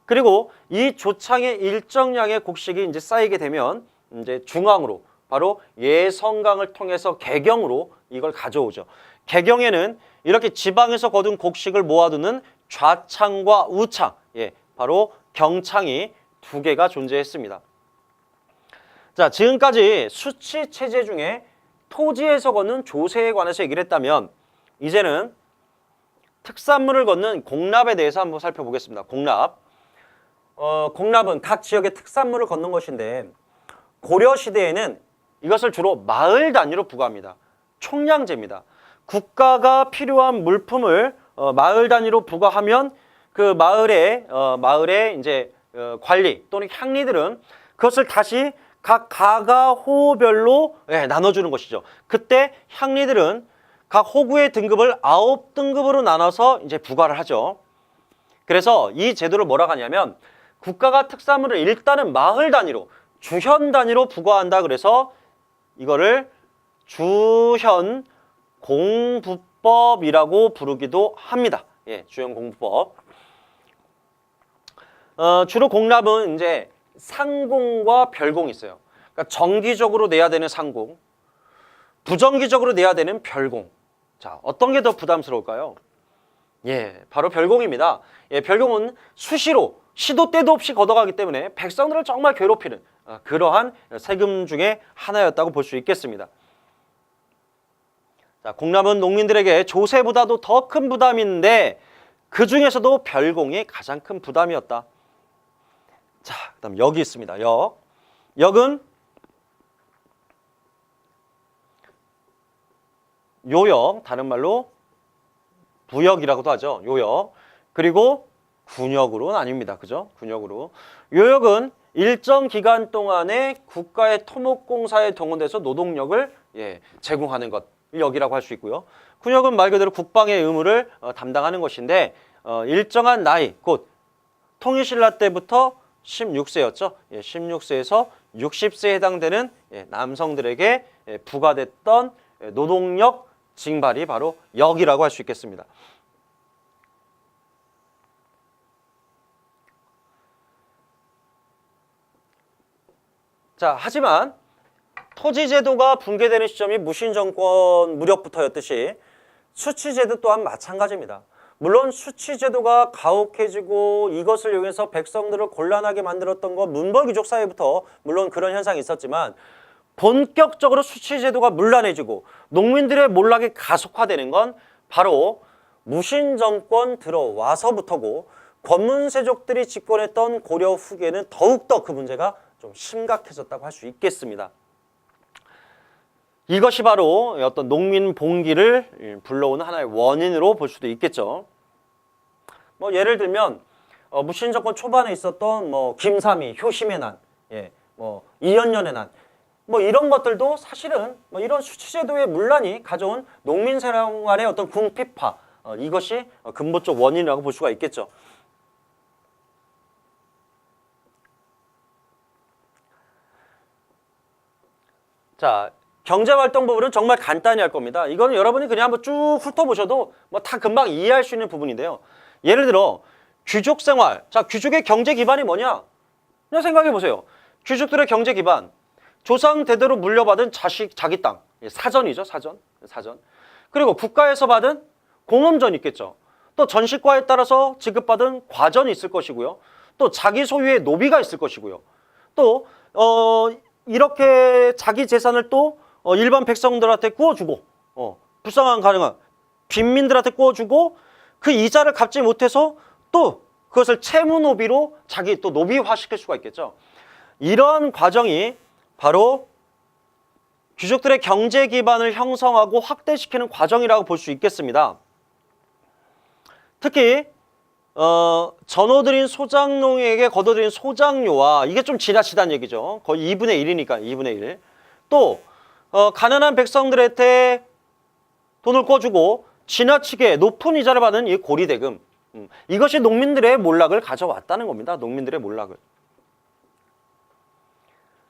Speaker 1: 그리고 이 조창에 일정량의 곡식이 이제 쌓이게 되면 이제 중앙으로 바로 예성강을 통해서 개경으로 이걸 가져오죠. 개경에는 이렇게 지방에서 거둔 곡식을 모아두는 좌창과 우창, 바로 경창이 두 개가 존재했습니다. 자, 지금까지 수치 체제 중에 토지에서 걷는 조세에 관해서 얘기를 했다면 이제는 특산물을 걷는 공납에 대해서 한번 살펴보겠습니다. 공납. 공납은 각 지역의 특산물을 걷는 것인데 고려시대에는 이것을 주로 마을 단위로 부과합니다. 총량제입니다. 국가가 필요한 물품을 마을 단위로 부과하면 그 마을의 이제 관리 또는 향리들은 그것을 다시 각 가가 호별로 나눠주는 것이죠. 그때 향리들은 각 호구의 등급을 9등급으로 나눠서 이제 부과를 하죠. 그래서 이 제도를 뭐라고 하냐면 국가가 특산물을 일단은 마을 단위로, 주현 단위로 부과한다. 그래서 이거를 주현 공부법이라고 부르기도 합니다. 주현 공부법. 주로 공납은 이제 상공과 별공이 있어요. 그러니까 정기적으로 내야 되는 상공, 부정기적으로 내야 되는 별공. 자, 어떤 게 더 부담스러울까요? 바로 별공입니다. 별공은 수시로 시도 때도 없이 걷어가기 때문에 백성들을 정말 괴롭히는 그러한 세금 중에 하나였다고 볼 수 있겠습니다. 자, 공납은 농민들에게 조세보다도 더 큰 부담인데 그 중에서도 별공이 가장 큰 부담이었다. 자, 그다음 역이 있습니다. 역은 요역, 다른 말로 부역이라고도 하죠. 요역. 그리고 군역으로 나뉩니다. 그죠? 군역으로. 요역은 일정 기간 동안에 국가의 토목공사에 동원돼서 노동력을 제공하는 것, 역이라고 할 수 있고요. 군역은 말 그대로 국방의 의무를 담당하는 것인데 일정한 나이, 곧 통일신라 때부터 16세였죠. 16세에서 60세에 해당되는 남성들에게 부과됐던 노동력 징발이 바로 역이라고 할 수 있겠습니다. 자, 하지만 토지제도가 붕괴되는 시점이 무신정권 무렵부터였듯이 수치제도 또한 마찬가지입니다. 물론 수치제도가 가혹해지고 이것을 이용해서 백성들을 곤란하게 만들었던 건 문벌귀족 사회부터 물론 그런 현상이 있었지만 본격적으로 수치제도가 문란해지고 농민들의 몰락이 가속화되는 건 바로 무신정권 들어와서부터고 권문세족들이 집권했던 고려 후기에는 더욱더 그 문제가 좀 심각해졌다고 할 수 있겠습니다. 이것이 바로 어떤 농민 봉기를 불러오는 하나의 원인으로 볼 수도 있겠죠. 뭐 예를 들면 무신정권 초반에 있었던 뭐 김삼이, 효심의 난, 뭐 이연년의 난, 뭐 이런 것들도 사실은 뭐 이런 수치제도의 문란이 가져온 농민 생활의 어떤 궁핍화, 이것이 근본적 원인이라고 볼 수가 있겠죠. 자, 경제활동 부분은 정말 간단히 할 겁니다. 이거는 여러분이 그냥 한번 쭉 훑어보셔도 뭐 다 금방 이해할 수 있는 부분인데요. 예를 들어 귀족 생활, 자 귀족의 경제 기반이 뭐냐? 그냥 생각해 보세요. 귀족들의 경제 기반, 조상 대대로 물려받은 자기 땅, 사전이죠, 사전. 그리고 국가에서 받은 공험전이 있겠죠. 또 전시과에 따라서 지급받은 과전이 있을 것이고요. 또 자기 소유의 노비가 있을 것이고요. 또 이렇게 자기 재산을 또 일반 백성들한테 구워주고 불쌍한 가능한 빈민들한테 구워주고 그 이자를 갚지 못해서 또 그것을 채무노비로 자기 또 노비화시킬 수가 있겠죠. 이러한 과정이 바로 귀족들의 경제 기반을 형성하고 확대시키는 과정이라고 볼 수 있겠습니다. 특히 전어들인 소장농에게 거둬들인 소장료와 이게 좀 지나치다는 얘기죠. 거의 2분의 1이니까 2분의 1. 또 가난한 백성들한테 돈을 꿔주고 지나치게 높은 이자를 받는 이 고리대금, 이것이 농민들의 몰락을 가져왔다는 겁니다. 농민들의 몰락을.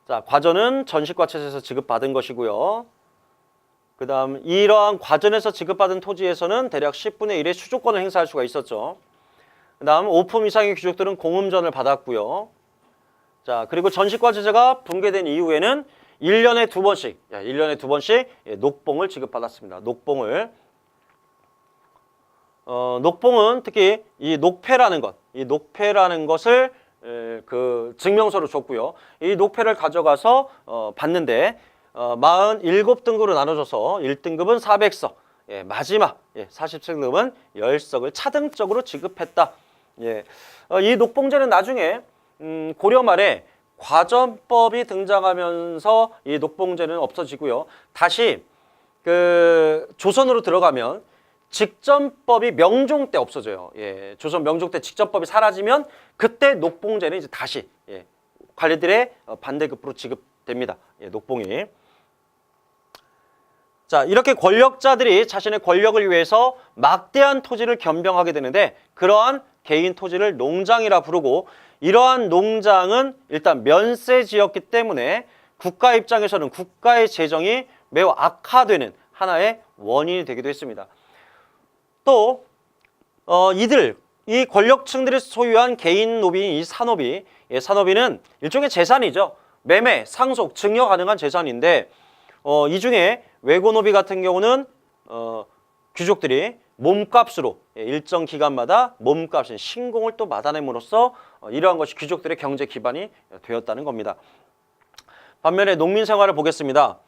Speaker 1: 자, 과전은 전시과체에서 지급받은 것이고요. 그 다음 이러한 과전에서 지급받은 토지에서는 대략 10분의 1의 수조권을 행사할 수가 있었죠. 그 다음 5품 이상의 귀족들은 공음전을 받았고요. 자, 그리고 전시과 제도가 붕괴된 이후에는 1년에 2번씩 녹봉을 지급받았습니다. 녹봉을. 녹봉은 특히 이 녹패라는 것을 그 증명서로 줬고요. 이 녹패를 가져가서 받는데 47등급으로 나눠져서 1등급은 400석, 마지막 47등급은 10석을 차등적으로 지급했다. 이 녹봉제는 나중에 고려 말에 과전법이 등장하면서 이 녹봉제는 없어지고요. 다시 그 조선으로 들어가면 직전법이 명종 때 없어져요. 조선 명종 때 직전법이 사라지면 그때 녹봉제는 이제 다시 관리들의 반대급부로 지급됩니다. 녹봉이. 자, 이렇게 권력자들이 자신의 권력을 위해서 막대한 토지를 겸병하게 되는데 그러한 개인 토지를 농장이라 부르고 이러한 농장은 일단 면세지였기 때문에 국가 입장에서는 국가의 재정이 매우 악화되는 하나의 원인이 되기도 했습니다. 또 이 권력층들이 소유한 개인 노비인 이 산업이, 산업이는 일종의 재산이죠. 매매, 상속, 증여 가능한 재산인데 이 중에 외고노비 같은 경우는 귀족들이 몸값으로 일정 기간마다 몸값인 신공을 또 받아냄으로써 이러한 것이 귀족들의 경제 기반이 되었다는 겁니다. 반면에 농민 생활을 보겠습니다.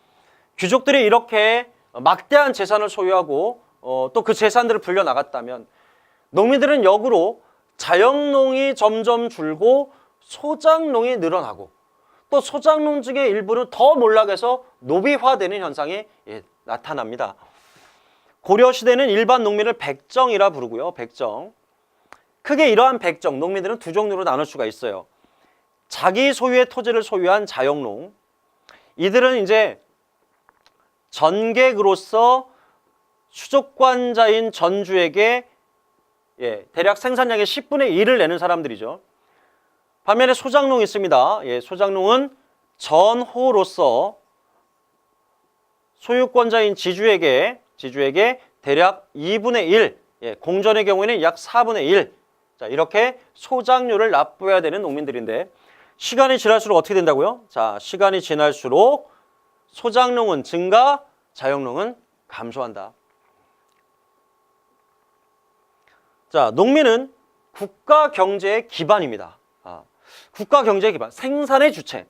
Speaker 1: 귀족들이 이렇게 막대한 재산을 소유하고 또 그 재산들을 불려나갔다면 농민들은 역으로 자영농이 점점 줄고 소장농이 늘어나고 또 소장농 중의 일부는 더 몰락해서 노비화되는 현상이 나타납니다. 고려시대는 일반 농민을 백정이라 부르고요. 백정. 크게 이러한 백정, 농민들은 두 종류로 나눌 수가 있어요. 자기 소유의 토지를 소유한 자영농. 이들은 이제 전객으로서 수족관자인 전주에게 대략 생산량의 10분의 1을 내는 사람들이죠. 반면에 소작농이 있습니다. 소작농은 전호로서 소유권자인 지주에게 대략 2분의 1, 공전의 경우에는 약 4분의 1. 자, 이렇게 소작료를 납부해야 되는 농민들인데 시간이 지날수록 어떻게 된다고요? 자, 시간이 지날수록 소작농은 증가, 자영농은 감소한다. 자, 농민은 국가 경제의 기반입니다. 국가 경제의 기반, 생산의 주체.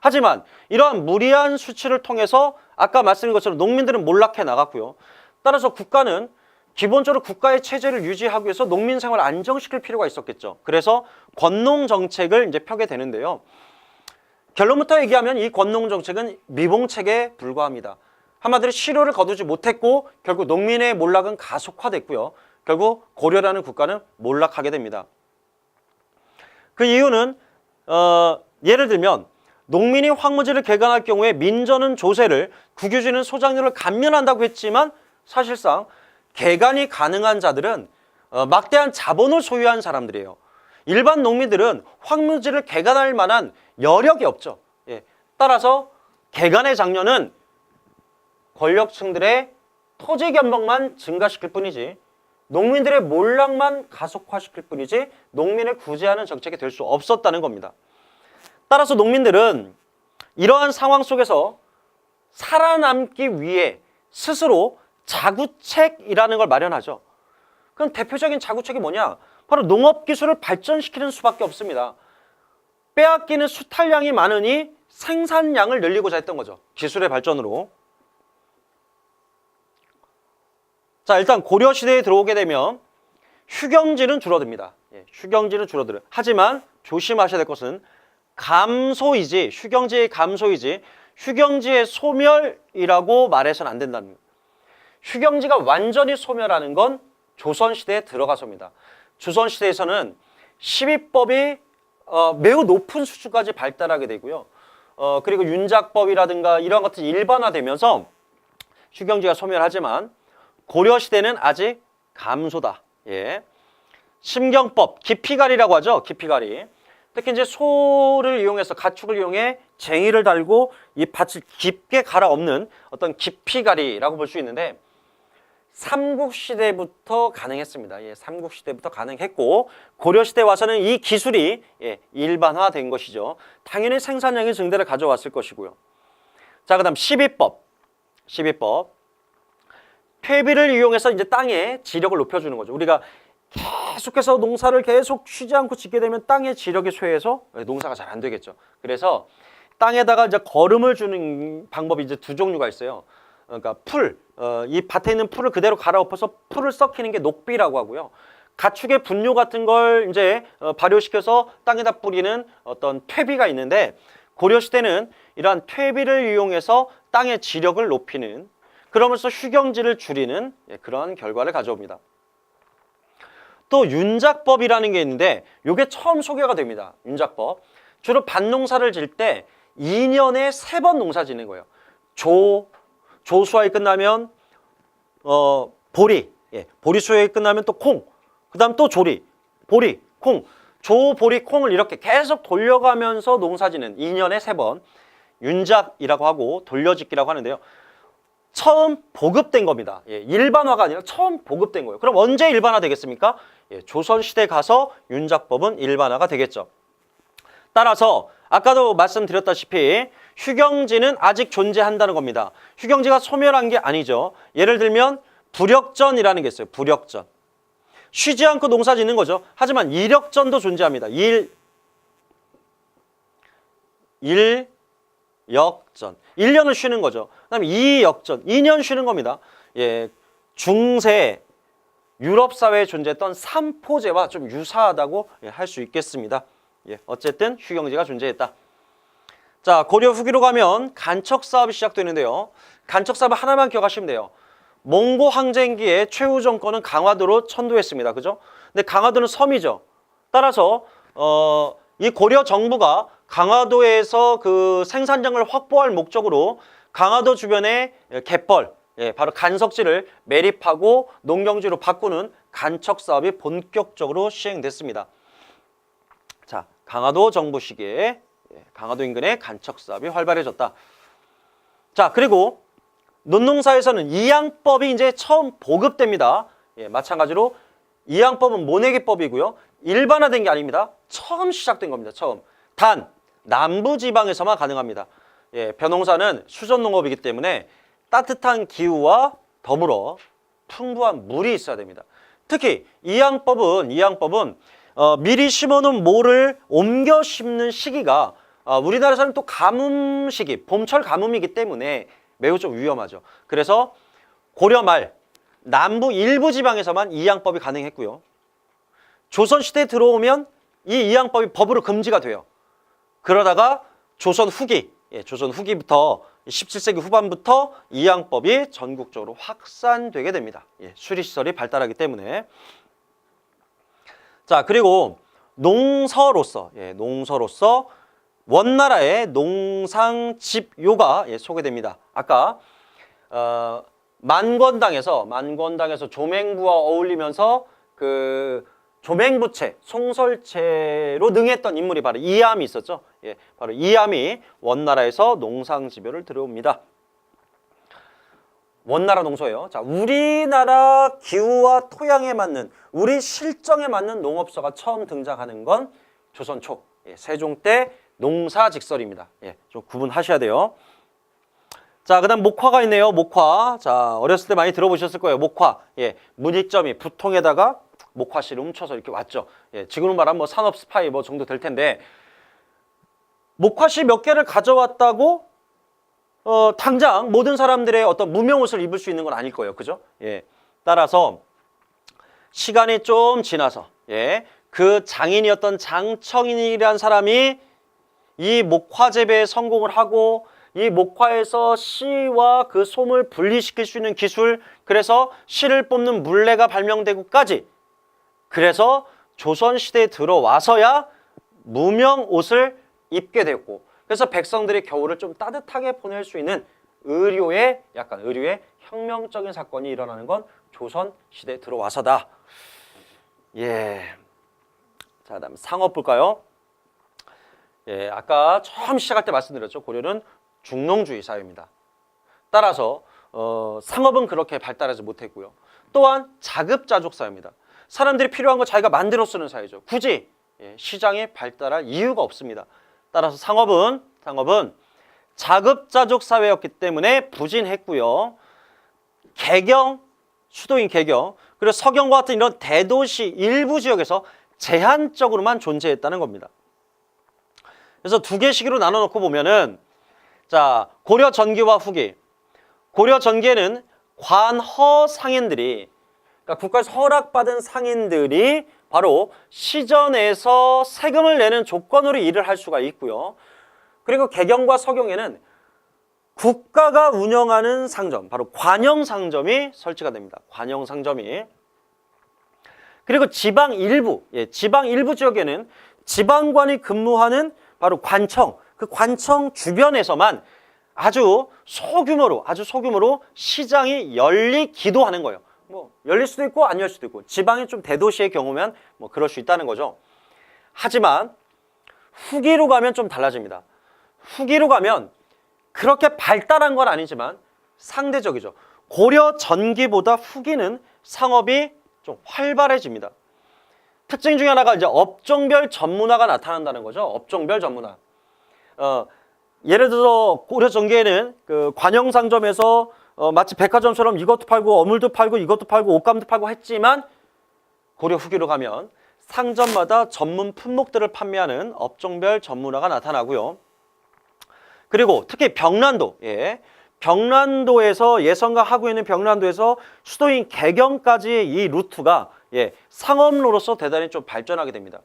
Speaker 1: 하지만 이러한 무리한 수치를 통해서 아까 말씀드린 것처럼 농민들은 몰락해 나갔고요. 따라서 국가는 기본적으로 국가의 체제를 유지하기 위해서 농민 생활을 안정시킬 필요가 있었겠죠. 그래서 권농 정책을 이제 펴게 되는데요. 결론부터 얘기하면 이 권농 정책은 미봉책에 불과합니다. 한마디로 실효를 거두지 못했고 결국 농민의 몰락은 가속화됐고요. 결국 고려라는 국가는 몰락하게 됩니다. 그 이유는 예를 들면 농민이 황무지를 개간할 경우에 민전은 조세를, 국유지는 소작료를 감면한다고 했지만 사실상 개간이 가능한 자들은 막대한 자본을 소유한 사람들이에요. 일반 농민들은 황무지를 개간할 만한 여력이 없죠. 따라서 개간의 장려는 권력층들의 토지 견적만 증가시킬 뿐이지 농민들의 몰락만 가속화시킬 뿐이지 농민을 구제하는 정책이 될 수 없었다는 겁니다. 따라서 농민들은 이러한 상황 속에서 살아남기 위해 스스로 자구책이라는 걸 마련하죠. 그럼 대표적인 자구책이 뭐냐? 바로 농업기술을 발전시키는 수밖에 없습니다. 빼앗기는 수탈량이 많으니 생산량을 늘리고자 했던 거죠. 기술의 발전으로. 자, 일단 고려시대에 들어오게 되면 휴경지는 줄어듭니다. 휴경지는 줄어들어요. 하지만 조심하셔야 될 것은 감소이지, 휴경지의 감소이지 휴경지의 소멸이라고 말해서는 안 된다는 거예요. 휴경지가 완전히 소멸하는 건 조선시대에 들어가서입니다. 조선시대에서는 시비법이 매우 높은 수준까지 발달하게 되고요. 그리고 윤작법이라든가 이런 것들이 일반화되면서 휴경지가 소멸하지만 고려시대는 아직 감소다. 심경법, 기피가리라고 하죠. 기피가리. 특히 이제 소를 이용해서 가축을 이용해 쟁이를 달고 이 밭을 깊게 갈아엎는 어떤 기피가리라고 볼 수 있는데 삼국시대부터 가능했습니다. 삼국시대부터 가능했고 고려시대 와서는 이 기술이 일반화된 것이죠. 당연히 생산량의 증대를 가져왔을 것이고요. 자, 그다음 시비법. 퇴비를 이용해서 이제 땅의 지력을 높여주는 거죠. 우리가 계속해서 농사를 계속 쉬지 않고 짓게 되면 땅의 지력이 쇠해서 농사가 잘 안 되겠죠. 그래서 땅에다가 이제 거름을 주는 방법이 이제 두 종류가 있어요. 그러니까 이 밭에 있는 풀을 그대로 갈아엎어서 풀을 썩히는 게 녹비라고 하고요. 가축의 분뇨 같은 걸 이제 발효시켜서 땅에다 뿌리는 어떤 퇴비가 있는데 고려시대는 이러한 퇴비를 이용해서 땅의 지력을 높이는 그러면서 휴경지를 줄이는 그런 결과를 가져옵니다. 또 윤작법이라는 게 있는데 이게 처음 소개가 됩니다. 윤작법. 주로 밭농사를 질 때 2년에 3번 농사 짓는 거예요. 조수확이 끝나면 보리, 보리 수확이 끝나면 또 콩, 그 다음 또 조리, 보리, 콩, 보리, 콩을 이렇게 계속 돌려가면서 농사 짓는 2년에 3번 윤작이라고 하고 돌려짓기라고 하는데요. 처음 보급된 겁니다. 일반화가 아니라 처음 보급된 거예요. 그럼 언제 일반화 되겠습니까? 조선시대 가서 윤작법은 일반화가 되겠죠. 따라서 아까도 말씀드렸다시피 휴경지는 아직 존재한다는 겁니다. 휴경지가 소멸한 게 아니죠. 예를 들면 부력전이라는 게 있어요. 부력전. 쉬지 않고 농사 짓는 거죠. 하지만 이력전도 존재합니다. 일역전. 1년을 쉬는 거죠. 그다음에 이역전. 2년 쉬는 겁니다. 중세 유럽 사회에 존재했던 삼포제와 좀 유사하다고 할 수 있겠습니다. 어쨌든 휴경지가 존재했다. 자, 고려 후기로 가면 간척 사업이 시작되는데요. 간척 사업은 하나만 기억하시면 돼요. 몽고 항쟁기에 최후 정권은 강화도로 천도했습니다. 그죠? 근데 강화도는 섬이죠. 따라서 이 고려 정부가 강화도에서 그 생산량을 확보할 목적으로 강화도 주변에 갯벌, 바로 간석지를 매립하고 농경지로 바꾸는 간척 사업이 본격적으로 시행됐습니다. 자, 강화도 정부 시기에 강화도 인근의 간척 사업이 활발해졌다. 자, 그리고 논농사에서는 이양법이 이제 처음 보급됩니다. 마찬가지로 이양법은 모내기법이고요. 일반화된 게 아닙니다. 처음 시작된 겁니다. 처음. 단 남부지방에서만 가능합니다. 벼농사는 수전농업이기 때문에 따뜻한 기후와 더불어 풍부한 물이 있어야 됩니다. 특히 이양법은 미리 심어놓은 모를 옮겨 심는 시기가 우리나라에서는 또 가뭄 시기, 봄철 가뭄이기 때문에 매우 좀 위험하죠. 그래서 고려 말 남부 일부 지방에서만 이양법이 가능했고요. 조선시대에 들어오면 이 이양법이 법으로 금지가 돼요. 그러다가 조선 후기부터 17세기 후반부터 이양법이 전국적으로 확산되게 됩니다. 수리시설이 발달하기 때문에. 자, 그리고 농서로서 원나라의 농상집요가 소개됩니다. 아까 만권당에서 조맹부와 어울리면서 그 조맹부채, 송설채로 능했던 인물이 바로 이암이 있었죠. 바로 이암이 원나라에서 농상집요를 들여옵니다. 원나라 농서예요. 자, 우리나라 기후와 토양에 맞는, 우리 실정에 맞는 농업서가 처음 등장하는 건 조선 초, 세종 때 농사직설입니다. 좀 구분하셔야 돼요. 자, 그다음 목화가 있네요. 목화. 자, 어렸을 때 많이 들어보셨을 거예요. 목화. 문익점이 부통에다가 목화씨를 훔쳐서 이렇게 왔죠. 지금은 말하면 뭐 산업 스파이 뭐 정도 될 텐데, 목화씨 몇 개를 가져왔다고 당장 모든 사람들의 어떤 무명 옷을 입을 수 있는 건 아닐 거예요. 그죠? 따라서 시간이 좀 지나서 그 장인이었던 장청인이라는 사람이 이 목화 재배에 성공을 하고 이 목화에서 씨와 그 솜을 분리시킬 수 있는 기술, 그래서 씨를 뽑는 물레가 발명되고까지, 그래서 조선시대에 들어와서야 무명 옷을 입게 됐고, 그래서 백성들이 겨울을 좀 따뜻하게 보낼 수 있는 의료의 혁명적인 사건이 일어나는 건 조선시대에 들어와서다. 자, 다음 상업 볼까요? 아까 처음 시작할 때 말씀드렸죠. 고려는 중농주의 사회입니다. 따라서 상업은 그렇게 발달하지 못했고요. 또한 자급자족 사회입니다. 사람들이 필요한 거 자기가 만들어 쓰는 사회죠. 굳이 시장에 발달할 이유가 없습니다. 따라서 상업은 자급자족 사회였기 때문에 부진했고요. 수도인 개경, 그리고 서경과 같은 이런 대도시 일부 지역에서 제한적으로만 존재했다는 겁니다. 그래서 두 개 시기로 나눠놓고 보면은, 자, 고려 전기와 후기. 고려 전기에는 관허 상인들이, 그러니까 국가에서 허락받은 상인들이 바로 시전에서 세금을 내는 조건으로 일을 할 수가 있고요. 그리고 개경과 서경에는 국가가 운영하는 상점, 바로 관영상점이 설치가 됩니다. 관영상점이. 그리고 지방 일부 지역에는 지방관이 근무하는 바로 관청, 그 관청 주변에서만 아주 소규모로 시장이 열리기도 하는 거예요. 뭐 열릴 수도 있고 안 열릴 수도 있고, 지방이 좀 대도시의 경우면 뭐 그럴 수 있다는 거죠. 하지만 후기로 가면 좀 달라집니다. 후기로 가면 그렇게 발달한 건 아니지만 상대적이죠. 고려 전기보다 후기는 상업이 좀 활발해집니다. 특징 중에 하나가 이제 업종별 전문화가 나타난다는 거죠. 업종별 전문화. 예를 들어서 고려 전기에는 그 관영상점에서 마치 백화점처럼 이것도 팔고 어물도 팔고 이것도 팔고 옷감도 팔고 했지만, 고려 후기로 가면 상점마다 전문 품목들을 판매하는 업종별 전문화가 나타나고요. 그리고 특히 병란도, 병란도에서 예성과 하구에 있는 병란도에서 수도인 개경까지의 이 루트가 상업로로서 대단히 좀 발전하게 됩니다.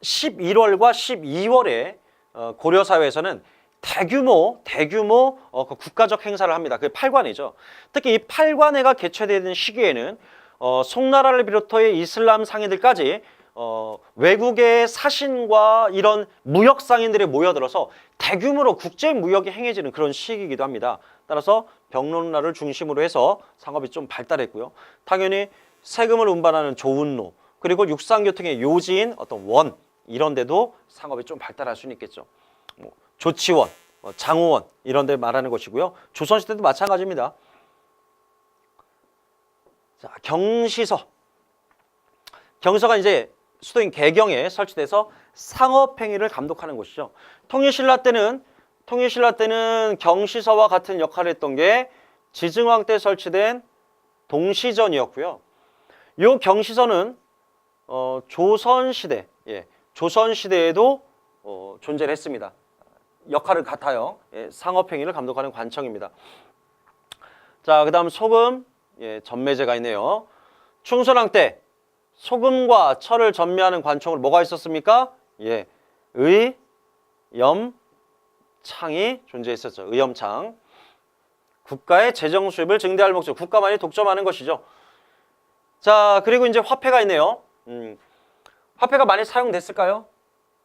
Speaker 1: 11월과 12월에 고려 사회에서는 대규모 국가적 행사를 합니다. 그게 팔관이죠. 특히 이 팔관회가 개최되는 시기에는 송나라를 비롯해 이슬람 상인들까지 외국의 사신과 이런 무역 상인들이 모여들어서 대규모로 국제 무역이 행해지는 그런 시기이기도 합니다. 따라서 병론나를 중심으로 해서 상업이 좀 발달했고요. 당연히 세금을 운반하는 조운로, 그리고 육상교통의 요지인 어떤 원, 이런 데도 상업이 좀 발달할 수는 있겠죠. 뭐 조치원, 장호원 이런 데 말하는 것이고요. 조선시대도 마찬가지입니다. 자, 경시서. 경시서가 이제 수도인 개경에 설치돼서 상업행위를 감독하는 곳이죠. 통일신라 때는 경시서와 같은 역할을 했던 게 지증왕 때 설치된 동시전이었고요. 이 경시서는 조선시대, 조선시대에도 존재를 했습니다. 역할을 같아요. 상업행위를 감독하는 관청입니다. 자, 그 다음 소금, 전매제가 있네요. 충선왕 때 소금과 철을 전매하는 관청으로 뭐가 있었습니까? 의, 염, 창이 존재했었죠. 의염창. 국가의 재정 수입을 증대할 목적, 국가만이 독점하는 것이죠. 자, 그리고 이제 화폐가 있네요. 화폐가 많이 사용됐을까요?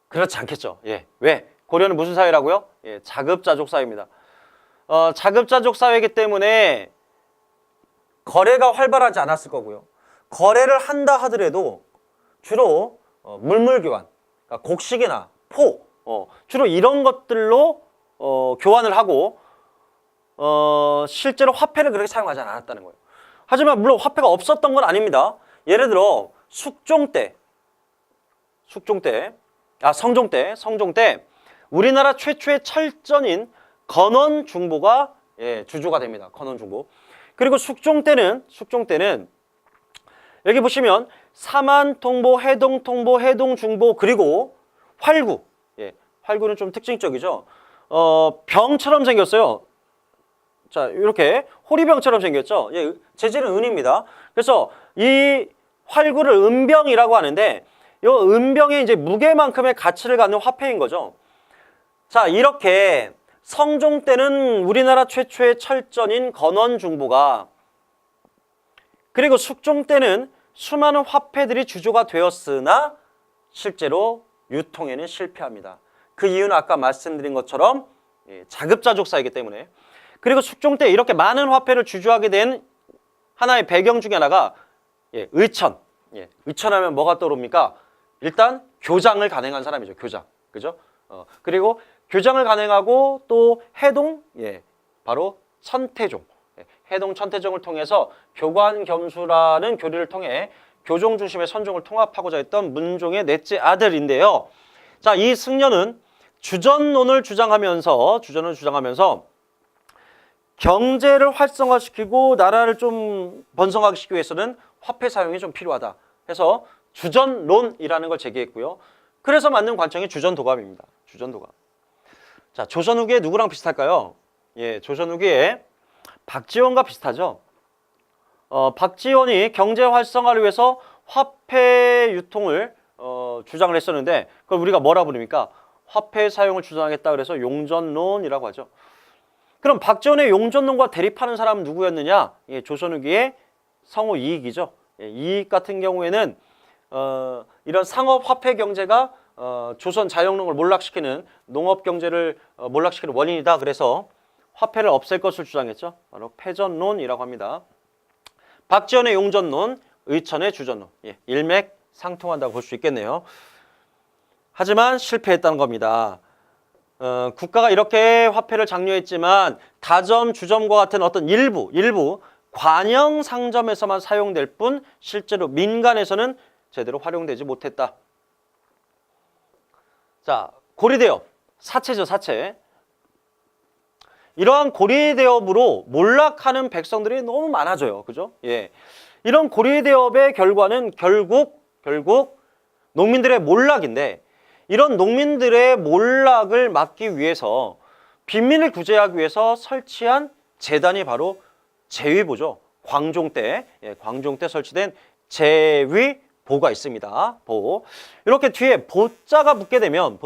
Speaker 1: 그렇지 않겠죠. 왜? 고려는 무슨 사회라고요? 자급자족 사회입니다. 자급자족 사회이기 때문에 거래가 활발하지 않았을 거고요. 거래를 한다 하더라도 주로 물물교환, 그러니까 곡식이나 포, 주로 이런 것들로 교환을 하고 실제로 화폐를 그렇게 사용하지 않았다는 거예요. 하지만 물론 화폐가 없었던 건 아닙니다. 예를 들어 성종 때 우리나라 최초의 철전인 건원중보가 주조가 됩니다. 건원중보. 그리고 숙종 때는 여기 보시면 사만통보, 해동통보, 해동중보, 그리고 활구. 활구는 좀 특징적이죠. 병처럼 생겼어요. 자, 이렇게 호리병처럼 생겼죠. 재질은 은입니다. 그래서 이 활구를 은병이라고 하는데 이 은병의 이제 무게만큼의 가치를 갖는 화폐인 거죠. 자, 이렇게 성종 때는 우리나라 최초의 철전인 건원중보가, 그리고 숙종 때는 수많은 화폐들이 주조가 되었으나 실제로 유통에는 실패합니다. 그 이유는 아까 말씀드린 것처럼 자급자족 사이기 때문에. 그리고 숙종 때 이렇게 많은 화폐를 주조하게 된 하나의 배경 중에 하나가 의천. 의천하면 뭐가 떠오릅니까? 일단 교장을 간행한 사람이죠. 교장. 그죠? 그리고 교장을 간행하고 또 해동, 바로 천태종. 해동 천태종을 통해서 교관겸수라는 교리를 통해 교종 중심의 선종을 통합하고자 했던 문종의 넷째 아들인데요. 자, 이 승려는 주전론을 주장하면서 경제를 활성화시키고 나라를 좀 번성하게 시키기 위해서는 화폐 사용이 좀 필요하다 해서 주전론이라는 걸 제기했고요. 그래서 만든 관청이 주전도감입니다. 주전도감. 자, 조선 후기에 누구랑 비슷할까요? 조선 후기에 박지원과 비슷하죠. 박지원이 경제 활성화를 위해서 화폐 유통을 주장을 했었는데 그걸 우리가 뭐라 부릅니까? 화폐 사용을 주장하겠다 그래서 용전론이라고 하죠. 그럼 박지원의 용전론과 대립하는 사람은 누구였느냐? 조선 후기의 성우 이익이죠. 이익 같은 경우에는 이런 상업 화폐 경제가 조선 자영농을 몰락시키는, 농업 경제를 몰락시키는 원인이다. 그래서 화폐를 없앨 것을 주장했죠. 바로 패전론이라고 합니다. 박지원의 용전론, 의천의 주전론. 일맥상통한다고 볼 수 있겠네요. 하지만 실패했다는 겁니다. 국가가 이렇게 화폐를 장려했지만 다점, 주점과 같은 어떤 일부 관영 상점에서만 사용될 뿐 실제로 민간에서는 제대로 활용되지 못했다. 자, 고리대업, 사채죠, 사채. 이러한 고리대업으로 몰락하는 백성들이 너무 많아져요. 그죠? 이런 고리대업의 결과는 결국 농민들의 몰락인데, 이런 농민들의 몰락을 막기 위해서 빈민을 구제하기 위해서 설치한 재단이 바로 제위보죠. 광종 때 설치된 제위보가 있습니다. 보. 이렇게 뒤에 보자가 붙게 되면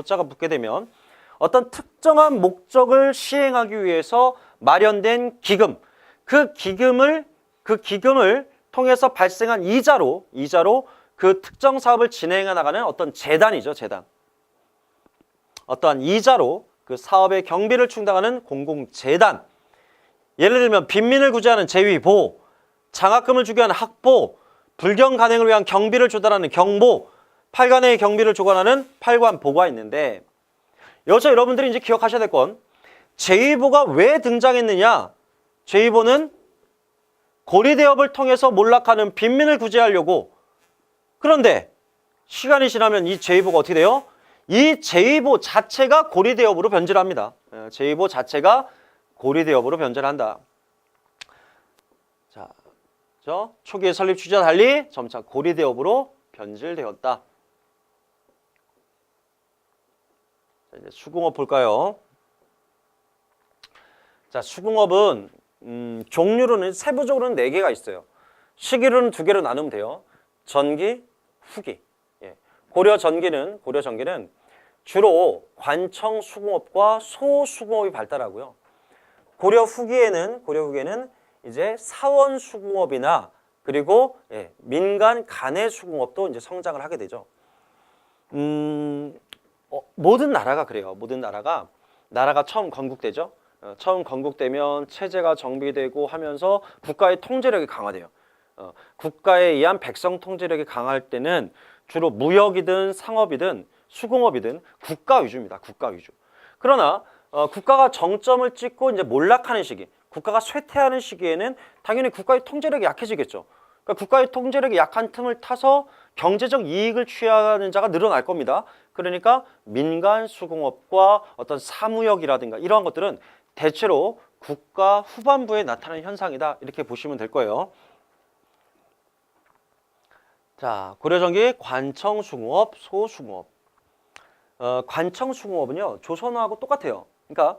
Speaker 1: 어떤 특정한 목적을 시행하기 위해서 마련된 기금, 그 기금을 통해서 발생한 이자로 그 특정 사업을 진행해 나가는 어떤 재단이죠, 재단. 어떠한 이자로 그 사업의 경비를 충당하는 공공재단. 예를 들면 빈민을 구제하는 재위보, 장학금을 주기 위한 학보, 불경 간행을 위한 경비를 조달하는 경보, 팔관의 경비를 조관하는 팔관보가 있는데, 여기서 여러분들이 이제 기억하셔야 될 건 재위보가 왜 등장했느냐? 재위보는 고리대업을 통해서 몰락하는 빈민을 구제하려고. 그런데 시간이 지나면 이 재위보가 어떻게 돼요? 이 재위보 자체가 고리대업으로 변질합니다. 재위보 자체가 고리대업으로 변질한다. 자, 초기의 설립 취지와 달리 점차 고리대업으로 변질되었다. 자, 이제 수공업 볼까요? 자, 수공업은 종류로는 세부적으로는 4개가 있어요. 시기로는 2개로 나누면 돼요. 전기, 후기. 예. 고려 전기는 주로 관청 수공업과 소수공업이 발달하고요. 고려 후기에는 이제 사원 수공업이나 그리고 민간 간해 수공업도 이제 성장을 하게 되죠. 모든 나라가 그래요. 모든 나라가 처음 건국되죠. 처음 건국되면 체제가 정비되고 하면서 국가의 통제력이 강화돼요. 국가에 의한 백성 통제력이 강할 때는 주로 무역이든 상업이든 수공업이든 국가 위주입니다. 국가 위주. 그러나 국가가 정점을 찍고 이제 몰락하는 시기, 국가가 쇠퇴하는 시기에는 당연히 국가의 통제력이 약해지겠죠. 그러니까 국가의 통제력이 약한 틈을 타서 경제적 이익을 취하는 자가 늘어날 겁니다. 그러니까 민간 수공업과 어떤 사무역이라든가 이러한 것들은 대체로 국가 후반부에 나타나는 현상이다. 이렇게 보시면 될 거예요. 자, 고려전기 관청수공업, 소수공업. 관청수공업은요, 조선어하고 똑같아요. 그러니까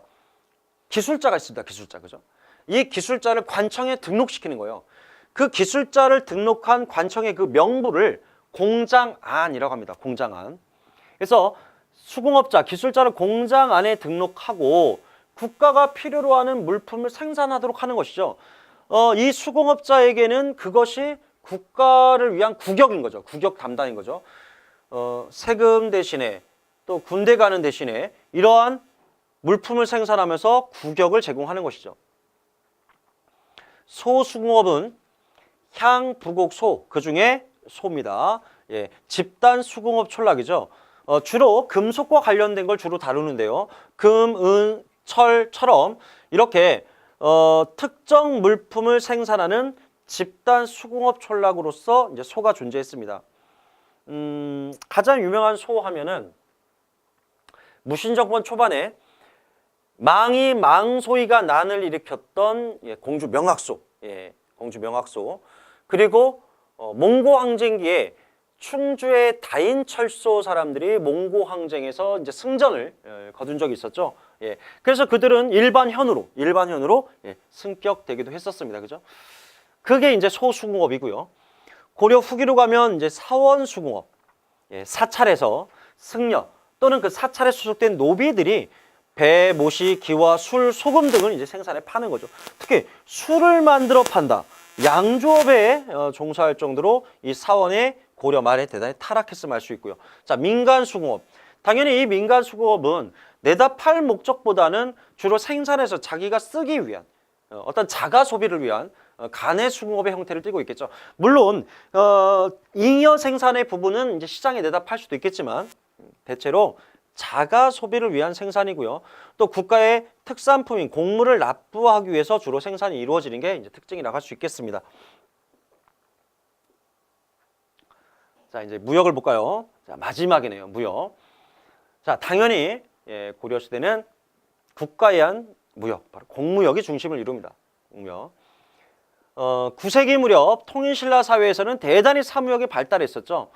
Speaker 1: 기술자가 있습니다. 기술자, 그죠? 이 기술자를 관청에 등록시키는 거예요. 그 기술자를 등록한 관청의 그 명부를 공장안이라고 합니다. 공장안. 그래서 수공업자, 기술자를 공장 안에 등록하고 국가가 필요로 하는 물품을 생산하도록 하는 것이죠. 이 수공업자에게는 그것이 국가를 위한 국역인 거죠. 국역 담당인 거죠. 세금 대신에 또 군대 가는 대신에 이러한 물품을 생산하면서 국역을 제공하는 것이죠. 소수공업은 향, 부곡, 소, 그 중에 소입니다. 예, 집단 수공업 촌락이죠. 주로 금속과 관련된 걸 주로 다루는데요. 금, 은, 철처럼 이렇게 특정 물품을 생산하는 집단 수공업 촌락으로서 이제 소가 존재했습니다. 가장 유명한 소 하면은 무신정권 초반에 망이 망소이가 난을 일으켰던 공주 명학소, 공주 명학소. 그리고 몽고 항쟁기에 충주의 다인철소 사람들이 몽고 항쟁에서 이제 승전을 거둔 적이 있었죠. 그래서 그들은 일반현으로 승격되기도 했었습니다. 그죠? 그게 이제 소수공업이고요. 고려 후기로 가면 이제 사원수공업, 사찰에서 승려 또는 그 사찰에 수속된 노비들이 배, 모시, 기와, 술, 소금 등을 이제 생산해 파는 거죠. 특히 술을 만들어 판다. 양조업에 종사할 정도로 이 사원의 고려 말에 대단히 타락했음을 알 수 있고요. 자, 민간 수공업. 당연히 이 민간 수공업은 내다 팔 목적보다는 주로 생산해서 자기가 쓰기 위한 어떤 자가 소비를 위한 간의 수공업의 형태를 띠고 있겠죠. 물론 잉여 생산의 부분은 이제 시장에 내다 팔 수도 있겠지만 대체로 자가 소비를 위한 생산이고요. 또 국가의 특산품인 곡물을 납부하기 위해서 주로 생산이 이루어지는 게 이제 특징이라고 할 수 있겠습니다. 자, 이제 무역을 볼까요? 자, 마지막이네요. 무역. 자, 당연히 고려 시대는 국가에 의한 무역, 바로 공무역이 중심을 이룹니다. 공무역. 9세기 무렵 통일신라 사회에서는 대단히 사무역이 발달했었죠.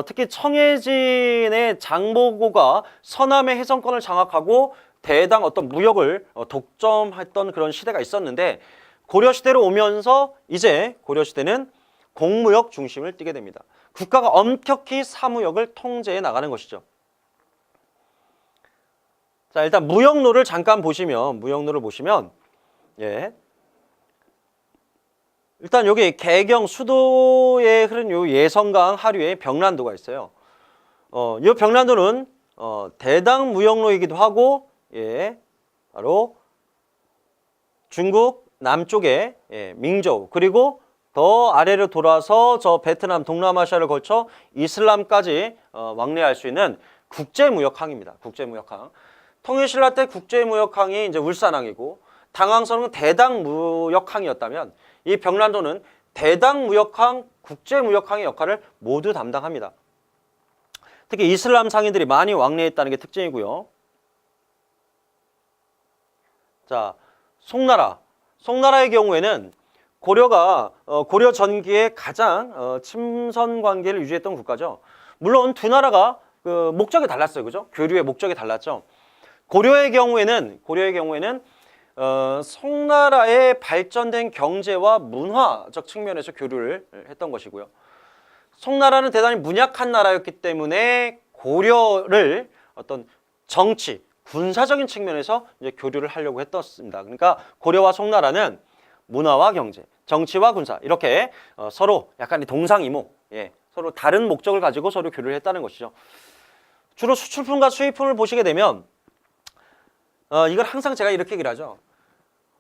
Speaker 1: 특히 청해진의 장보고가 서남의 해성권을 장악하고 대당 어떤 무역을 독점했던 그런 시대가 있었는데 고려시대로 오면서 이제 고려시대는 공무역 중심을 띠게 됩니다. 국가가 엄격히 사무역을 통제해 나가는 것이죠. 자, 일단 무역로를 잠깐 보시면, 일단 여기 개경 수도에 흐른 요 예성강 하류에 벽난도가 있어요. 이 벽난도는 대당 무역로이기도 하고, 예, 바로 중국 남쪽의 밍저우, 그리고 더 아래로 돌아서 저 베트남, 동남아시아를 거쳐 이슬람까지 왕래할 수 있는 국제무역항입니다. 국제무역항. 통일신라 때 국제무역항이 이제 울산항이고, 당황선은 대당무역항이었다면 이 벽난도는 대당무역항, 국제무역항의 역할을 모두 담당합니다. 특히 이슬람 상인들이 많이 왕래했다는 게 특징이고요. 자, 송나라. 송나라의 경우에는 고려가 고려 전기에 가장 친선 관계를 유지했던 국가죠. 물론 두 나라가 그 목적이 달랐어요, 그죠? 교류의 목적이 달랐죠. 고려의 경우에는 송나라의 발전된 경제와 문화적 측면에서 교류를 했던 것이고요. 송나라는 대단히 문약한 나라였기 때문에 고려를 어떤 정치, 군사적인 측면에서 이제 교류를 하려고 했었습니다. 그러니까 고려와 송나라는 문화와 경제, 정치와 군사 이렇게 서로 약간의 동상이몽, 서로 다른 목적을 가지고 서로 교류를 했다는 것이죠. 주로 수출품과 수입품을 보시게 되면 이걸 항상 제가 이렇게 얘기를 하죠.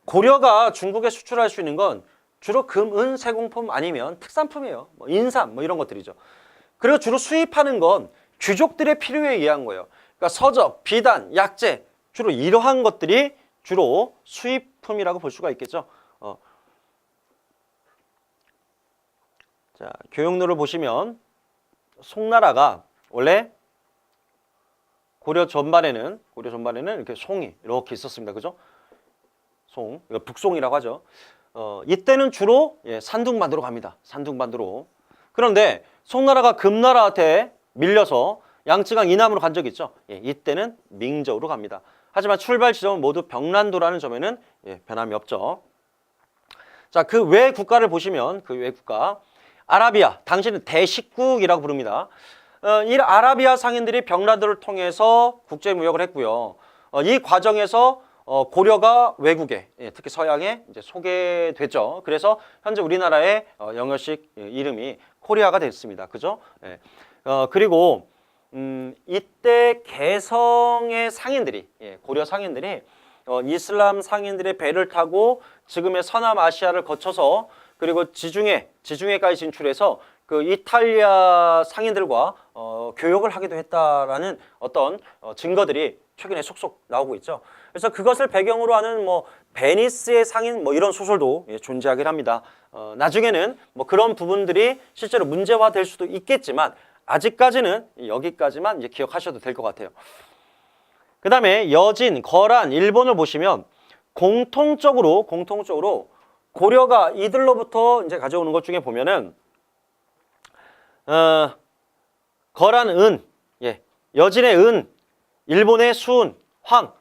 Speaker 1: 고려가 중국에 수출할 수 있는 건 주로 금, 은, 세공품 아니면 특산품이에요. 뭐 인삼 뭐 이런 것들이죠. 그리고 주로 수입하는 건 귀족들의 필요에 의한 거예요. 그러니까 서적, 비단, 약재 주로 이러한 것들이 주로 수입품이라고 볼 수가 있겠죠. 자, 교육로를 보시면 송나라가 원래 고려 전반에는 이렇게 송이 이렇게 있었습니다. 그죠? 송, 이거 북송이라고 하죠. 이때는 주로 산둥반도로 갑니다. 산둥반도로. 그런데 송나라가 금나라한테 밀려서 양쯔강 이남으로 간 적이 있죠. 이때는 밍저우로 갑니다. 하지만 출발 지점은 모두 벽난도라는 점에는 변함이 없죠. 자, 그 외 국가를 보시면 그 외 국가 아라비아, 당시는 대식국이라고 부릅니다. 이 아라비아 상인들이 벽난도를 통해서 국제무역을 했고요. 이 과정에서 고려가 외국에, 특히 서양에 이제 소개됐죠. 그래서 현재 우리나라의 영어식 이름이 코리아가 됐습니다. 그죠? 그리고 이때 개성의 상인들이, 고려 상인들이 이슬람 상인들의 배를 타고 지금의 서남아시아를 거쳐서 그리고 지중해까지 진출해서 그 이탈리아 상인들과 교역을 하기도 했다라는 어떤 증거들이 최근에 속속 나오고 있죠. 그래서 그것을 배경으로 하는 뭐 베니스의 상인 뭐 이런 소설도 존재하긴 합니다. 나중에는 뭐 그런 부분들이 실제로 문제화될 수도 있겠지만 아직까지는 여기까지만 이제 기억하셔도 될 것 같아요. 그 다음에 여진, 거란, 일본을 보시면 공통적으로 고려가 이들로부터 이제 가져오는 것 중에 보면은 거란 은, 여진의 은, 일본의 순, 황,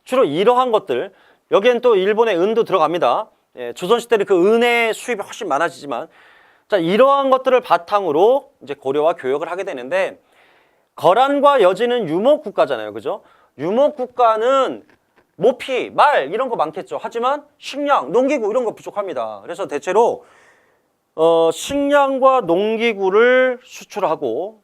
Speaker 1: 주로 이러한 것들. 여기엔 또 일본의 은도 들어갑니다. 조선시대는 그 은의 수입이 훨씬 많아지지만, 자, 이러한 것들을 바탕으로 이제 고려와 교역을 하게 되는데, 거란과 여진은 유목 국가잖아요, 그죠? 유목 국가는 모피, 말 이런 거 많겠죠. 하지만 식량, 농기구 이런 거 부족합니다. 그래서 대체로 식량과 농기구를 수출하고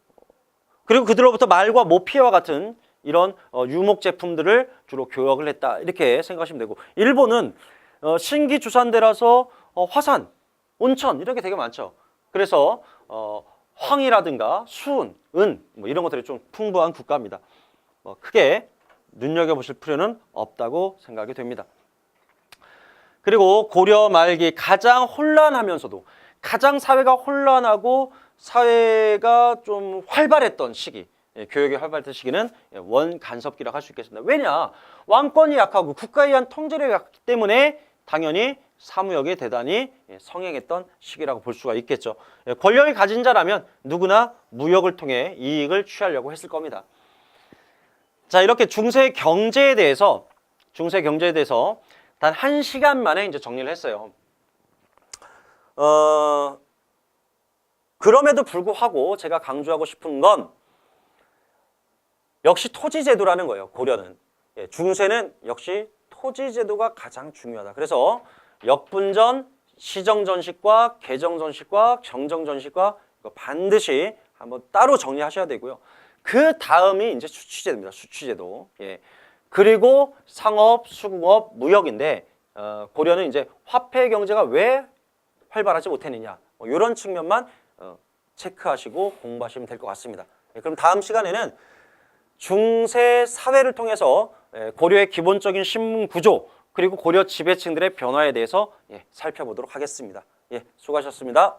Speaker 1: 그리고 그들로부터 말과 모피와 같은 이런 유목 제품들을 주로 교역을 했다 이렇게 생각하시면 되고, 일본은 신기주산대라서 화산, 온천 이런 게 되게 많죠. 그래서 황이라든가 수은, 은 뭐 이런 것들이 좀 풍부한 국가입니다. 크게 눈여겨보실 필요는 없다고 생각이 됩니다. 그리고 고려 말기 가장 혼란하면서도 가장 사회가 혼란하고 사회가 좀 활발했던 시기, 교역이 활발했던 시기는 원간섭기라고 할 수 있겠습니다. 왜냐? 왕권이 약하고 국가에 의한 통제력이 약하기 때문에 당연히 사무역이 대단히 성행했던 시기라고 볼 수가 있겠죠. 권력이 가진 자라면 누구나 무역을 통해 이익을 취하려고 했을 겁니다. 자, 이렇게 중세 경제에 대해서 단 1시간 만에 이제 정리를 했어요. 그럼에도 불구하고 제가 강조하고 싶은 건 역시 토지제도라는 거예요. 고려는. 중세는 역시 토지제도가 가장 중요하다. 그래서 역분전 시정전식과 개정전식과 정정전식과 이거 반드시 한번 따로 정리하셔야 되고요. 그 다음이 이제 수취제도입니다. 수취제도. 예. 그리고 상업, 수공업, 무역인데 고려는 이제 화폐 경제가 왜 활발하지 못했느냐 이런 측면만 체크하시고 공부하시면 될 것 같습니다. 예, 그럼 다음 시간에는 중세 사회를 통해서 고려의 기본적인 신문 구조 그리고 고려 지배층들의 변화에 대해서 살펴보도록 하겠습니다. 예, 수고하셨습니다.